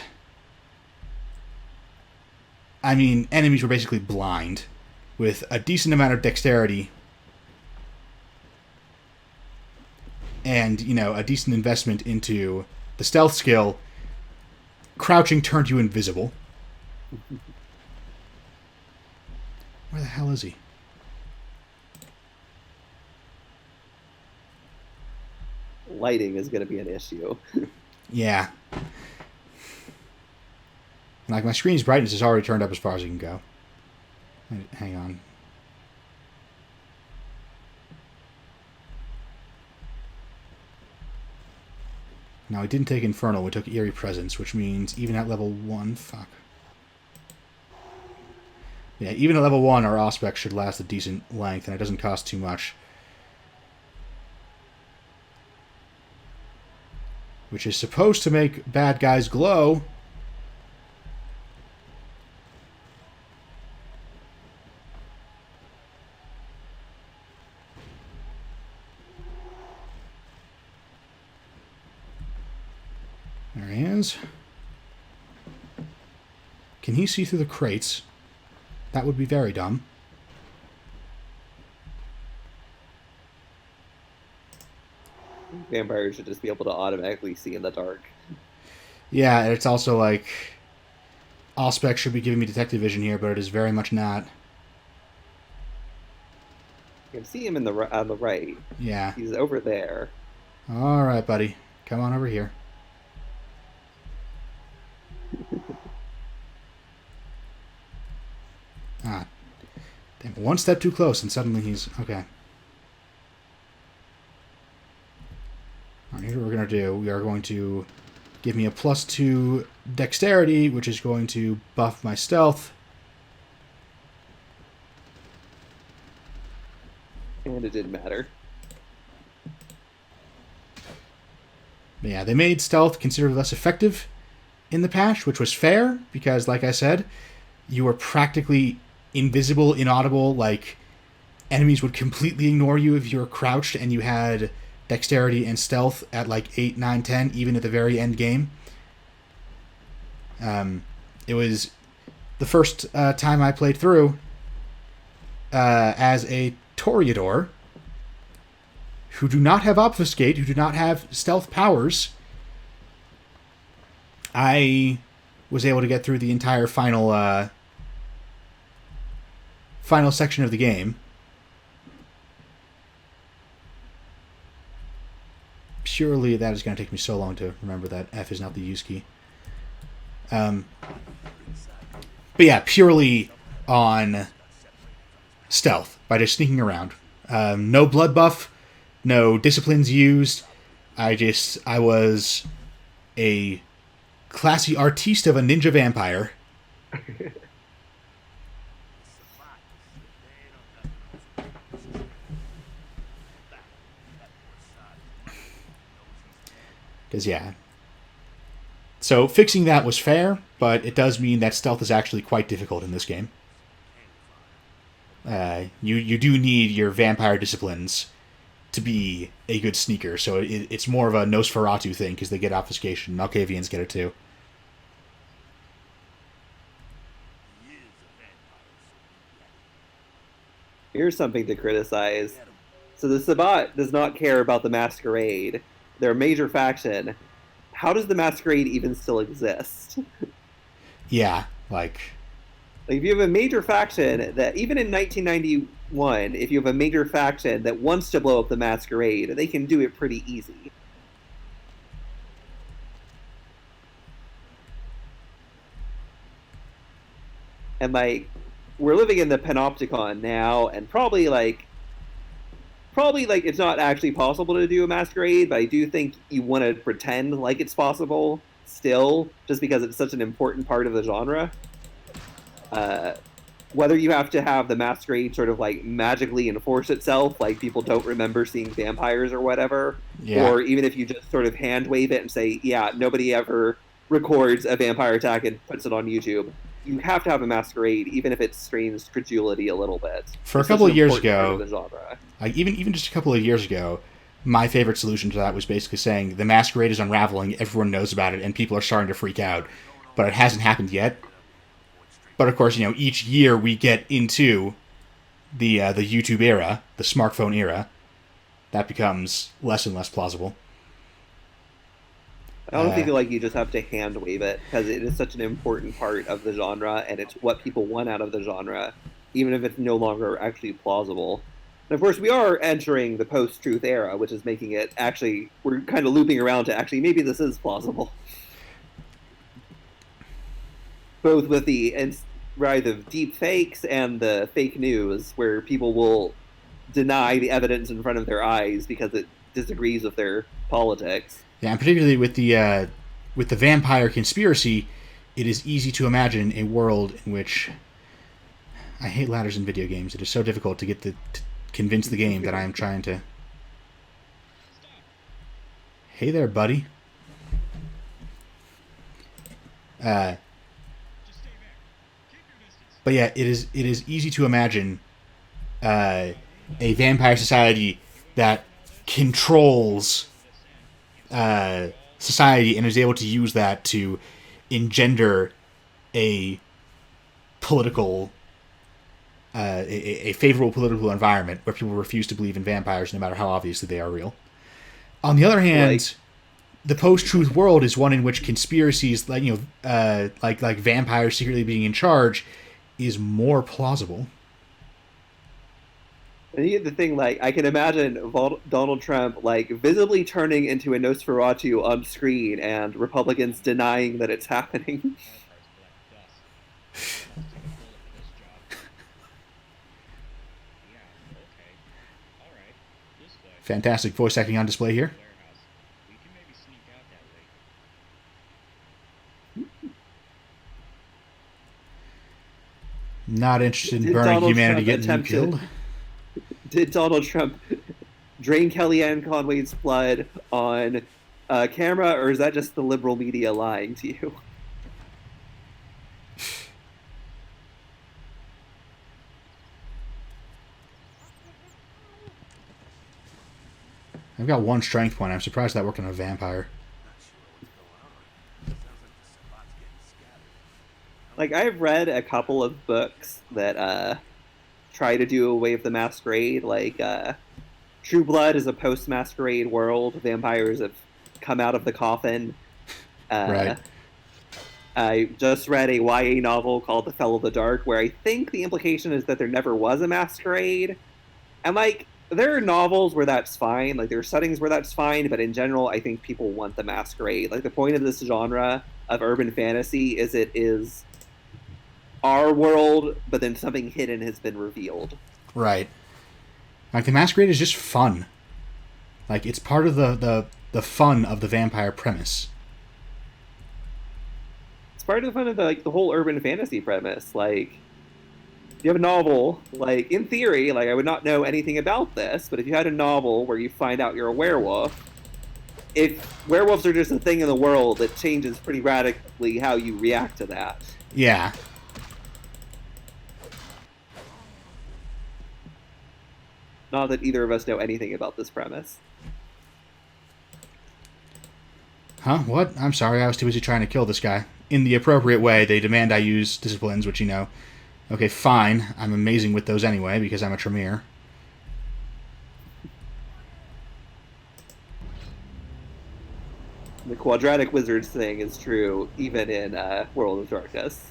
I mean, enemies were basically blind, with a decent amount of dexterity. and, a decent investment into the stealth skill, crouching turned you invisible. Where the hell is he? Lighting is going to be an issue. Yeah. Like, my screen's brightness is already turned up as far as it can go. Hang on. Now, we didn't take Infernal, we took Eerie Presence, which means even at level 1... Fuck. Yeah, even at level 1, our Auspex should last a decent length, and it doesn't cost too much. Which is supposed to make bad guys glow. There he is. Can he see through the crates? That would be very dumb. Vampires should just be able to automatically see in the dark. Yeah, and it's also like... Auspex should be giving me detective vision here, but it is very much not. You can see him on the right. Yeah. He's over there. Alright, buddy. Come on over here. Ah. Damn, one step too close and suddenly he's... Okay. Alright, here's what we're going to do. We are going to give me a +2 dexterity, which is going to buff my stealth. And it didn't matter. But yeah, they made stealth considerably less effective in the patch, which was fair, because, like I said, you were practically invisible, inaudible, like, enemies would completely ignore you if you were crouched and you had dexterity and stealth at, like, 8, 9, 10, even at the very end game. It was the first time I played through as a Toreador, who do not have Obfuscate, who do not have stealth powers. I was able to get through the entire final section of the game. Purely, that is going to take me so long to remember that F is not the use key. But yeah, purely on stealth, by just sneaking around. No blood buff, no disciplines used. I was a classy artiste of a ninja vampire. Because, yeah. So, fixing that was fair, but it does mean that stealth is actually quite difficult in this game. You do need your vampire disciplines to be a good sneaker, so it's more of a Nosferatu thing, because they get obfuscation. Malkavians get it too. Here's something to criticize. So the Sabbat does not care about the Masquerade. They're a major faction. How does the Masquerade even still exist? Yeah, like if you have a major faction that, even in 1991, if you have a major faction that wants to blow up the Masquerade, they can do it pretty easy. And, like, we're living in the Panopticon now, and probably it's not actually possible to do a Masquerade, but I do think you want to pretend like it's possible still, just because it's such an important part of the genre. Whether you have to have the Masquerade sort of, like, magically enforce itself, like people don't remember seeing vampires or whatever, yeah. Or even if you just sort of hand wave it and say, yeah, nobody ever records a vampire attack and puts it on YouTube. You have to have a Masquerade, even if it strains credulity a little bit. For a couple of years ago, like even just a couple of years ago, my favorite solution to that was basically saying the Masquerade is unraveling, everyone knows about it, and people are starting to freak out. But it hasn't happened yet. But of course, each year we get into the YouTube era, the smartphone era, that becomes less and less plausible. I honestly feel like you just have to hand wave it because it is such an important part of the genre, and it's what people want out of the genre, even if it's no longer actually plausible. And of course, we are entering the post-truth era, which is making it actually, we're kind of looping around to actually maybe this is plausible. Both with the rise of deep fakes and the fake news, where people will deny the evidence in front of their eyes because it disagrees with their politics. Yeah, and particularly with the vampire conspiracy, it is easy to imagine a world in which I hate ladders in video games. It is so difficult to get to convince the game that I am trying to. Hey there, buddy. But yeah, it is easy to imagine a vampire society that controls society and is able to use that to engender a political, a favorable political environment where people refuse to believe in vampires no matter how obviously they are real. On the other hand, the post-truth world is one in which conspiracies, like like vampires secretly being in charge, is more plausible. And you get the thing, like, I can imagine Donald Trump, like, visibly turning into a Nosferatu on screen and Republicans denying that it's happening. Fantastic voice acting on display here. Not interested in burning humanity getting killed. Did Donald Trump drain Kellyanne Conway's blood on camera, or is that just the liberal media lying to you? I've got one strength point. I'm surprised that worked on a vampire. Like, I've read a couple of books that try to do away with the masquerade. Like, True Blood is a post-masquerade world. Vampires have come out of the coffin. Right. I just read a YA novel called The Fell of the Dark, where I think the implication is that there never was a masquerade. And, like, there are novels where that's fine. Like, there are settings where that's fine, but in general, I think people want the masquerade. Like, the point of this genre of urban fantasy is it is our world, but then something hidden has been revealed. Right. Like, the masquerade is just fun. Like, it's part of the fun of the vampire premise. It's part of the fun of the whole urban fantasy premise. Like, you have a novel, like, in theory, like, I would not know anything about this, but if you had a novel where you find out you're a werewolf, if werewolves are just a thing in the world, it changes pretty radically how you react to that. Yeah. Not that either of us know anything about this premise. Huh? What? I'm sorry, I was too busy trying to kill this guy. In the appropriate way, they demand I use disciplines, which you know. Okay, fine. I'm amazing with those anyway, because I'm a Tremere. The Quadratic Wizards thing is true even in World of Darkness.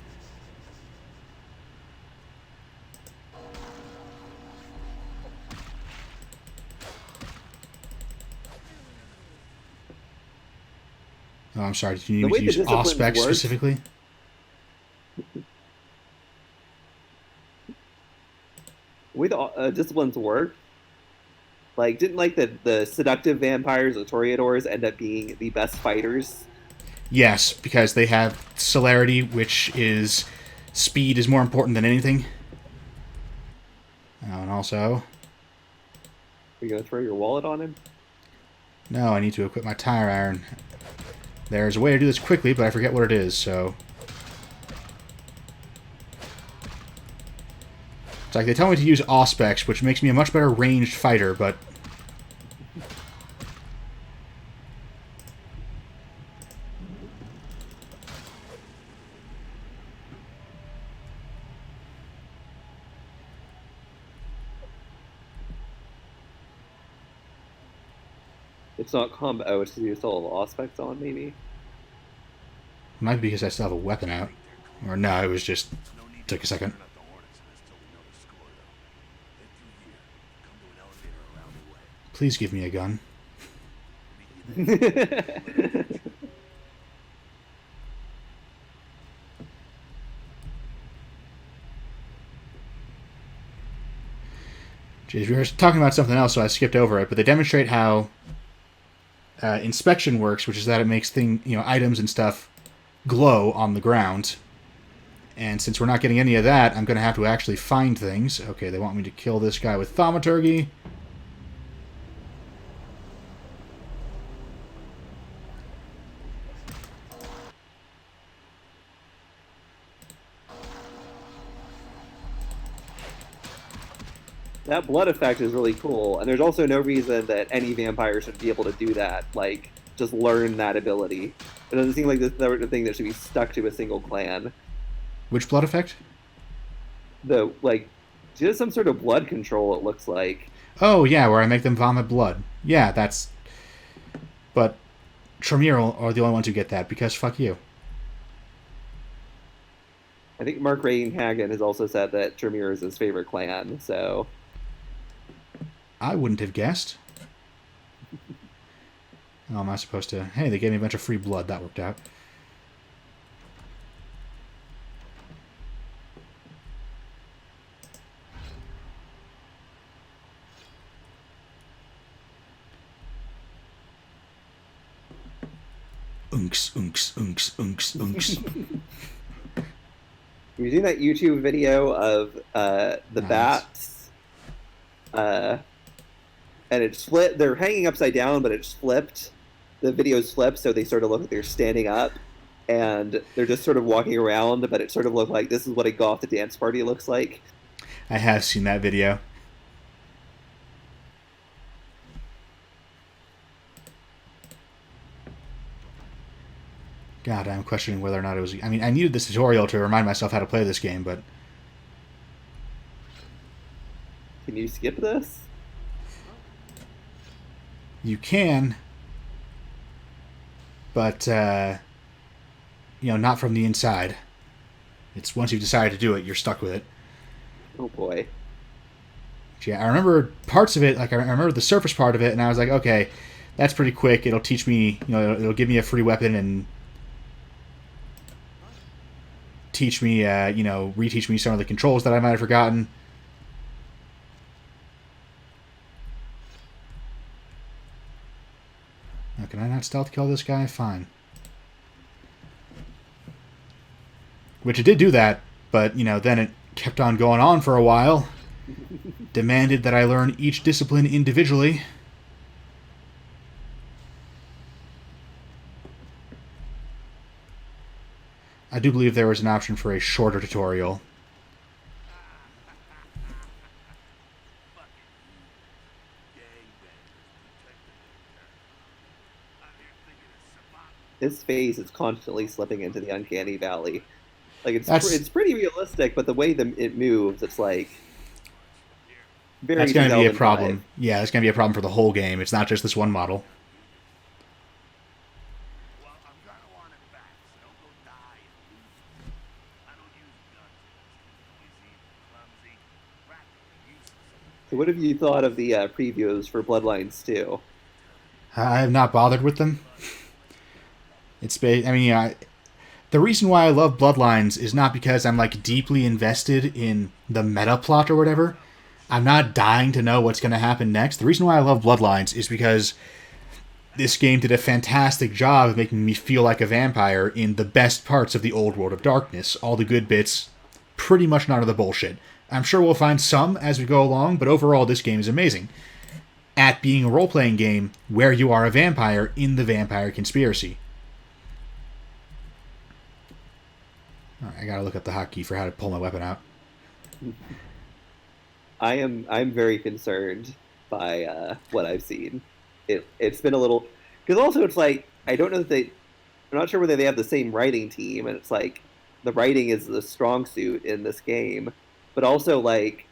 Oh, I'm sorry. Did you need me to use Auspex specifically? The way the disciplines work, like, didn't like the seductive vampires, the Toreadors, end up being the best fighters? Yes, because they have celerity, which is speed is more important than anything. Oh, and also, Are you gonna throw your wallet on him? no, I need to equip my tire iron. There's a way to do this quickly, but I forget what it is, so. It's like they tell me to use Auspex, which makes me a much better ranged fighter, but. It's not combo. Oh, it's because you still have aspects on, maybe. Might be because I still have a weapon out. Or no, it was just took a second. Please give me a gun. Jeez, we were talking about something else, so I skipped over it. But they demonstrate how inspection works, which is that it makes items and stuff glow on the ground. And since we're not getting any of that, I'm going to have to actually find things. Okay, they want me to kill this guy with thaumaturgy. That blood effect is really cool, and there's also no reason that any vampire should be able to do that. Like, just learn that ability. It doesn't seem like this the thing that should be stuck to a single clan. Which blood effect? Just some sort of blood control, it looks like. Oh, yeah, where I make them vomit blood. Yeah, that's... But Tremere are the only ones who get that, because fuck you. I think Mark Regenhagen has also said that Tremere is his favorite clan, so... I wouldn't have guessed. How am I supposed to... Hey, they gave me a bunch of free blood. That worked out. Unks, unks, unks, unks, unks. You're doing that YouTube video of the Nice. bats, and it's split. They're hanging upside down, but it's flipped. The video's flipped, so they sort of look like they're standing up, and they're just sort of walking around, but it sort of looks like this is what a goth dance party looks like. I have seen that video. God, I'm questioning whether or not it was... I mean, I needed this tutorial to remind myself how to play this game, but... Can you skip this? You can, but, not from the inside. It's once you've decided to do it, you're stuck with it. Oh boy. Yeah, I remember parts of it, like I remember the surface part of it, and I was like, okay, that's pretty quick. It'll teach me, it'll give me a free weapon and teach me, reteach me some of the controls that I might have forgotten. Now, can I not stealth kill this guy? Fine. Which it did do that, but, then it kept on going on for a while. Demanded that I learn each discipline individually. I do believe there was an option for a shorter tutorial. His face is constantly slipping into the uncanny valley. Like it's pretty realistic, but the way it moves, it's like very. That's going to be a 2005. problem. Yeah, that's going to be a problem for the whole game. It's not just this one model. So what have you thought of the previews for Bloodlines 2? I have not bothered with them. The reason why I love Bloodlines is not because I'm like deeply invested in the meta plot or whatever. I'm not dying to know what's going to happen next. The reason why I love Bloodlines is because this game did a fantastic job of making me feel like a vampire in the best parts of the old World of Darkness. All the good bits, pretty much none of the bullshit. I'm sure we'll find some as we go along, but overall this game is amazing at being a role-playing game where you are a vampire in the vampire conspiracy. All right, I gotta look up the hotkey for how to pull my weapon out. I'm very concerned by what I've seen. It's been a little, because also it's like I don't know I'm not sure whether they have the same writing team, and it's like the writing is the strong suit in this game, but also like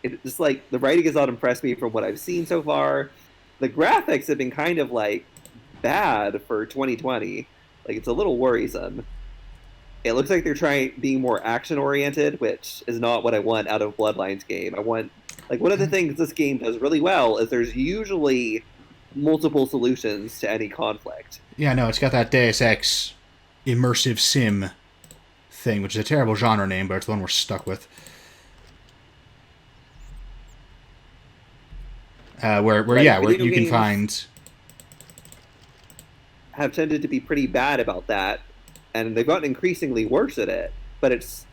it's just like the writing has not impressed me from what I've seen so far. the graphics have been kind of like bad for 2020. Like it's a little worrisome. It looks like they're trying being more action oriented, which is not what I want out of Bloodlines game. I want like one of the things this game does really well is there's usually multiple solutions to any conflict. Yeah, no, it's got that Deus Ex immersive sim thing, which is a terrible genre name, but it's the one we're stuck with. Where you can find have tended to be pretty bad about that, and they've gotten increasingly worse at it. But it's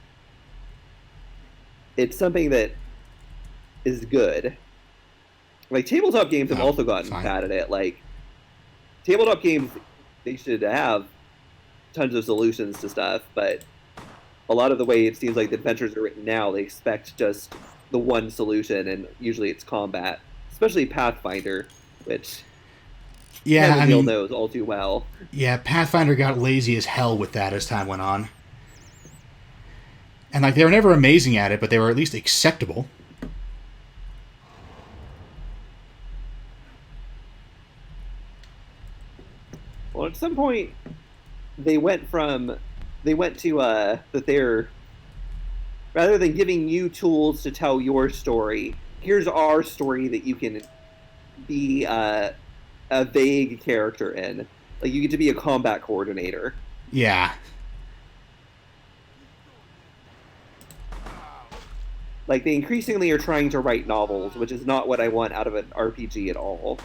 something that is good. Like tabletop games have also gotten bad at it. Like tabletop games, they should have tons of solutions to stuff, but a lot of the way it seems like the adventures are written now, they expect just the one solution, and usually it's combat. Especially Pathfinder, which knows all too well. Yeah, Pathfinder got lazy as hell with that as time went on. And like they were never amazing at it, but they were at least acceptable. Well, at some point, they went to that they're rather than giving you tools to tell your story, here's our story that you can be a vague character in. Like you get to be a combat coordinator. Yeah. Like they increasingly are trying to write novels, which is not what I want out of an RPG at all.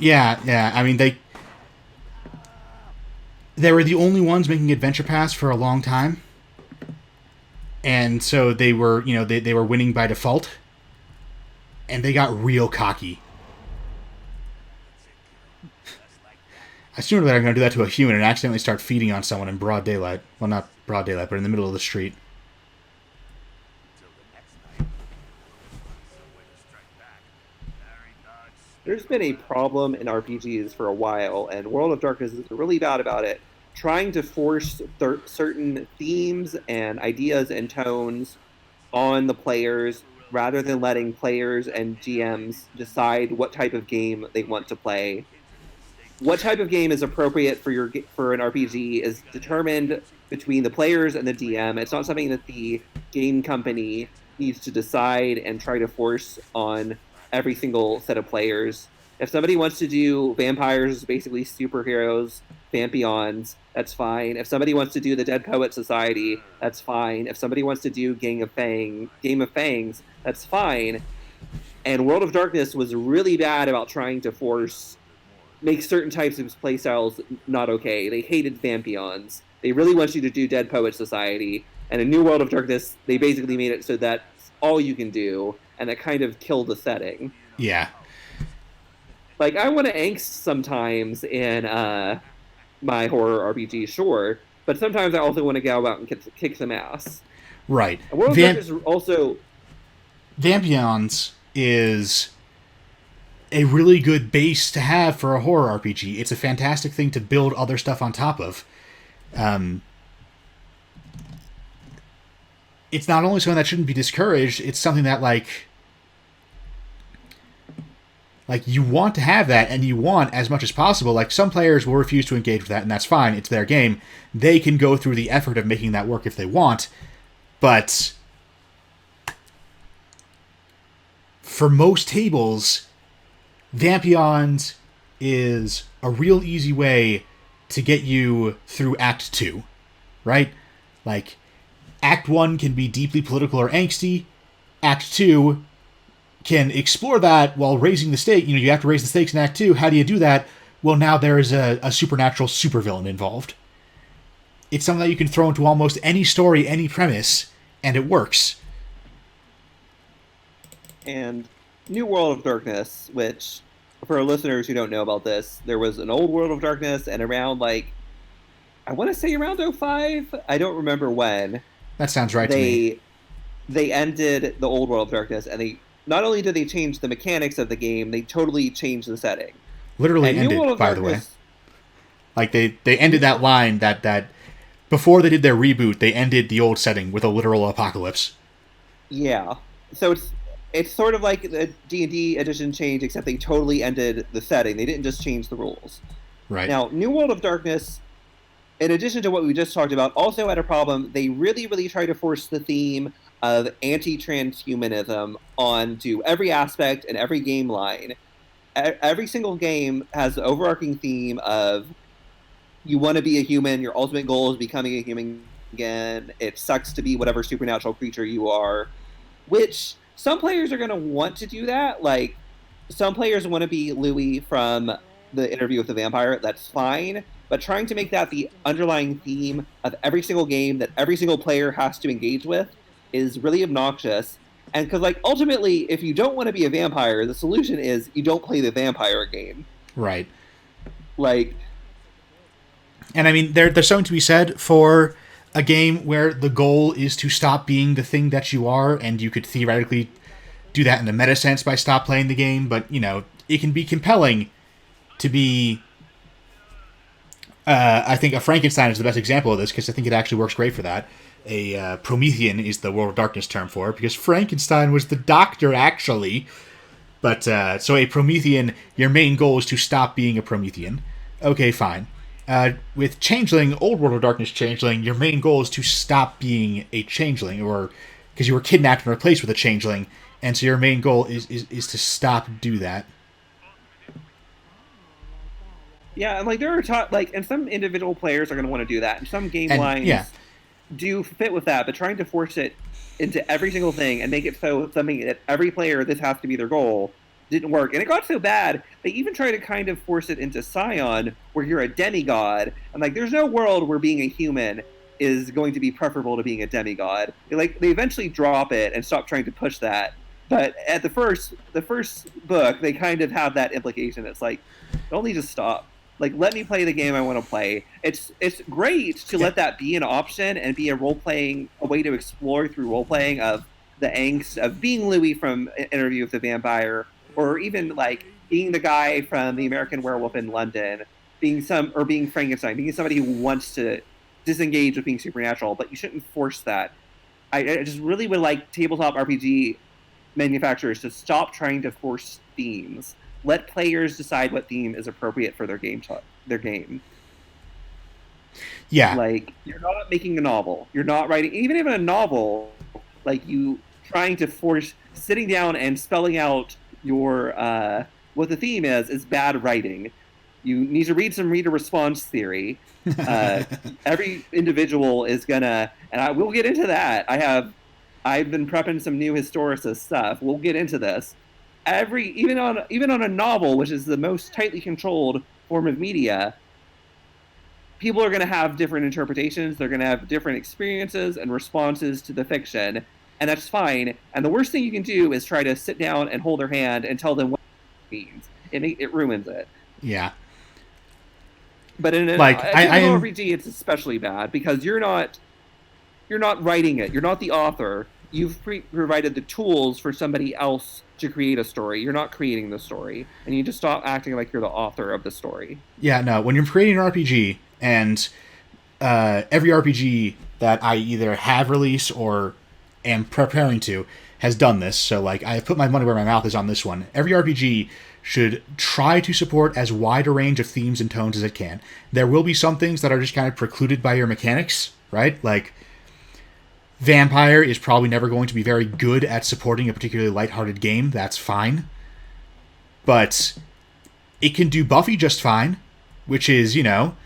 Yeah. I mean, they were the only ones making Adventure Pass for a long time. And so they were, they were winning by default. And they got real cocky. I assumed that I'm going to do that to a human and accidentally start feeding on someone in broad daylight. Well, not broad daylight, but in the middle of the street. There's been a problem in RPGs for a while, and World of Darkness is really bad about it. Trying to force certain themes and ideas and tones on the players rather than letting players and GMs decide what type of game they want to play. What type of game is appropriate for an RPG is determined between the players and the DM. It's not something that the game company needs to decide and try to force on every single set of players. If somebody wants to do vampires, basically superheroes, Vampions, that's fine. If somebody wants to do the Dead Poet Society, that's fine. If somebody wants to do Game of Fangs, that's fine. And World of Darkness was really bad about trying to make certain types of playstyles not okay. They hated Vampions. They really want you to do Dead Poet Society. And in New World of Darkness, they basically made it so that's all you can do, and it kind of killed the setting. Yeah. Like, I want to angst sometimes in my horror RPG, sure, but sometimes I also want to go out and kick some ass. Right. And World of Darkness is also... Vampions is a really good base to have for a horror RPG. It's a fantastic thing to build other stuff on top of. It's not only something that shouldn't be discouraged, it's something that, like you want to have that, and you want as much as possible. Like, some players will refuse to engage with that, and that's fine. It's their game. They can go through the effort of making that work if they want. But for most tables, Vampions is a real easy way to get you through Act 2, right? Like, Act 1 can be deeply political or angsty. Act 2 can explore that while raising the stake. You have to raise the stakes in Act 2. How do you do that? Well, now there is a supernatural supervillain involved. It's something that you can throw into almost any story, any premise, and it works. And New World of Darkness, which, for our listeners who don't know about this, there was an old World of Darkness, and around, I want to say around 05? I don't remember when. That sounds right to me. They ended the old World of Darkness, and not only did they change the mechanics of the game, they totally changed the setting. Literally ended, by the way. Like, they ended that line that before they did their reboot, they ended the old setting with a literal apocalypse. Yeah. So it's sort of like the D&D edition change, except they totally ended the setting. They didn't just change the rules. Right. Now, New World of Darkness, in addition to what we just talked about, also had a problem. They really, really tried to force the theme of anti-transhumanism onto every aspect and every game line. Every single game has the overarching theme of you want to be a human, your ultimate goal is becoming a human again. It sucks to be whatever supernatural creature you are, which some players are going to want to do that. Like, some players want to be Louis from the Interview with the Vampire. That's fine. But trying to make that the underlying theme of every single game that every single player has to engage with is really obnoxious. And because, like, ultimately, if you don't want to be a vampire, the solution is you don't play the vampire game. Right. Like, and I mean, there's something to be said for a game where the goal is to stop being the thing that you are, and you could theoretically do that in a meta sense by stop playing the game, but, you know, it can be compelling to be... I think a Frankenstein is the best example of this, because I think it actually works great for that. A Promethean is the World of Darkness term for it, because Frankenstein was the doctor, actually. But, so a Promethean, your main goal is to stop being a Promethean. Okay, fine. With Changeling, Old World of Darkness Changeling, your main goal is to stop being a Changeling, or because you were kidnapped and replaced with a Changeling, and so your main goal is to stop do that. Yeah, and like there are and some individual players are going to want to do that, and some game lines do fit with that. But trying to force it into every single thing and make it so something that every player this has to be their goal didn't work. And it got so bad they even tried to kind of force it into Scion, where you're a demigod, and like there's no world where being a human is going to be preferable to being a demigod. They eventually drop it and stop trying to push that. But at the first book, they kind of have that implication. It's like, don't just stop. Like, let me play the game I want to play. It's great to let that be an option and be a way to explore through role playing of the angst of being Louis from Interview with the Vampire, or even like being the guy from The American Werewolf in London, being Frankenstein, being somebody who wants to disengage with being supernatural. But you shouldn't force that. I just really would like tabletop RPG manufacturers to stop trying to force themes. Let players decide what theme is appropriate for their game. Yeah. Like, you're not making a novel. You're not writing... Even in a novel, like, you trying to force... Sitting down and spelling out your... what the theme is bad writing. You need to read some reader response theory. Every individual is gonna... And I will get into that. I've been prepping some new historicist stuff. We'll get into this. Even on a novel, which is the most tightly controlled form of media, people are going to have different interpretations. They're going to have different experiences and responses to the fiction, and that's fine. And the worst thing you can do is try to sit down and hold their hand and tell them what it means. It ruins it. Yeah. But in a RPG, it's especially bad because you're not writing it. You're not the author. You've provided the tools for somebody else to create a story. You're not creating the story, and you just stop acting like you're the author of the story. Yeah, no. When you're creating an RPG, and every RPG that I either have released or am preparing to has done this, so like I put my money where my mouth is on this one. Every RPG should try to support as wide a range of themes and tones as it can. There will be some things that are just kind of precluded by your mechanics, right? Like, Vampire is probably never going to be very good at supporting a particularly lighthearted game. That's fine. But it can do Buffy just fine, which is, you know,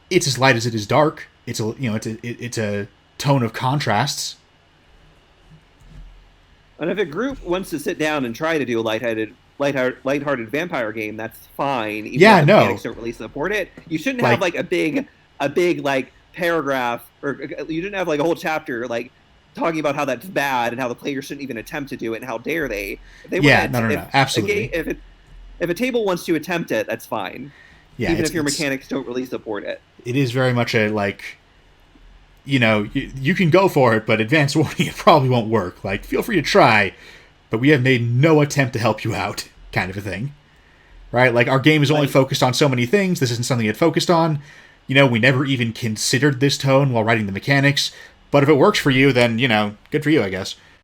it's as light as it is dark. It's a tone of contrasts. And if a group wants to sit down and try to do a lighthearted vampire game, that's fine. Even if the mechanics don't really support it. You shouldn't have like a big like paragraph, or you didn't have like a whole chapter like talking about how that's bad and how the players shouldn't even attempt to do it and how dare they. No, absolutely. If a table wants to attempt it, that's fine. Yeah, even if your mechanics don't really support it. It is very much a like, you know, you can go for it, but advance warning, it probably won't work. Like, feel free to try, but we have made no attempt to help you out, kind of a thing. Right? Like, our game is only focused on so many things. This isn't something it focused on. You know, we never even considered this tone while writing the mechanics. But if it works for you, then, you know, good for you, I guess.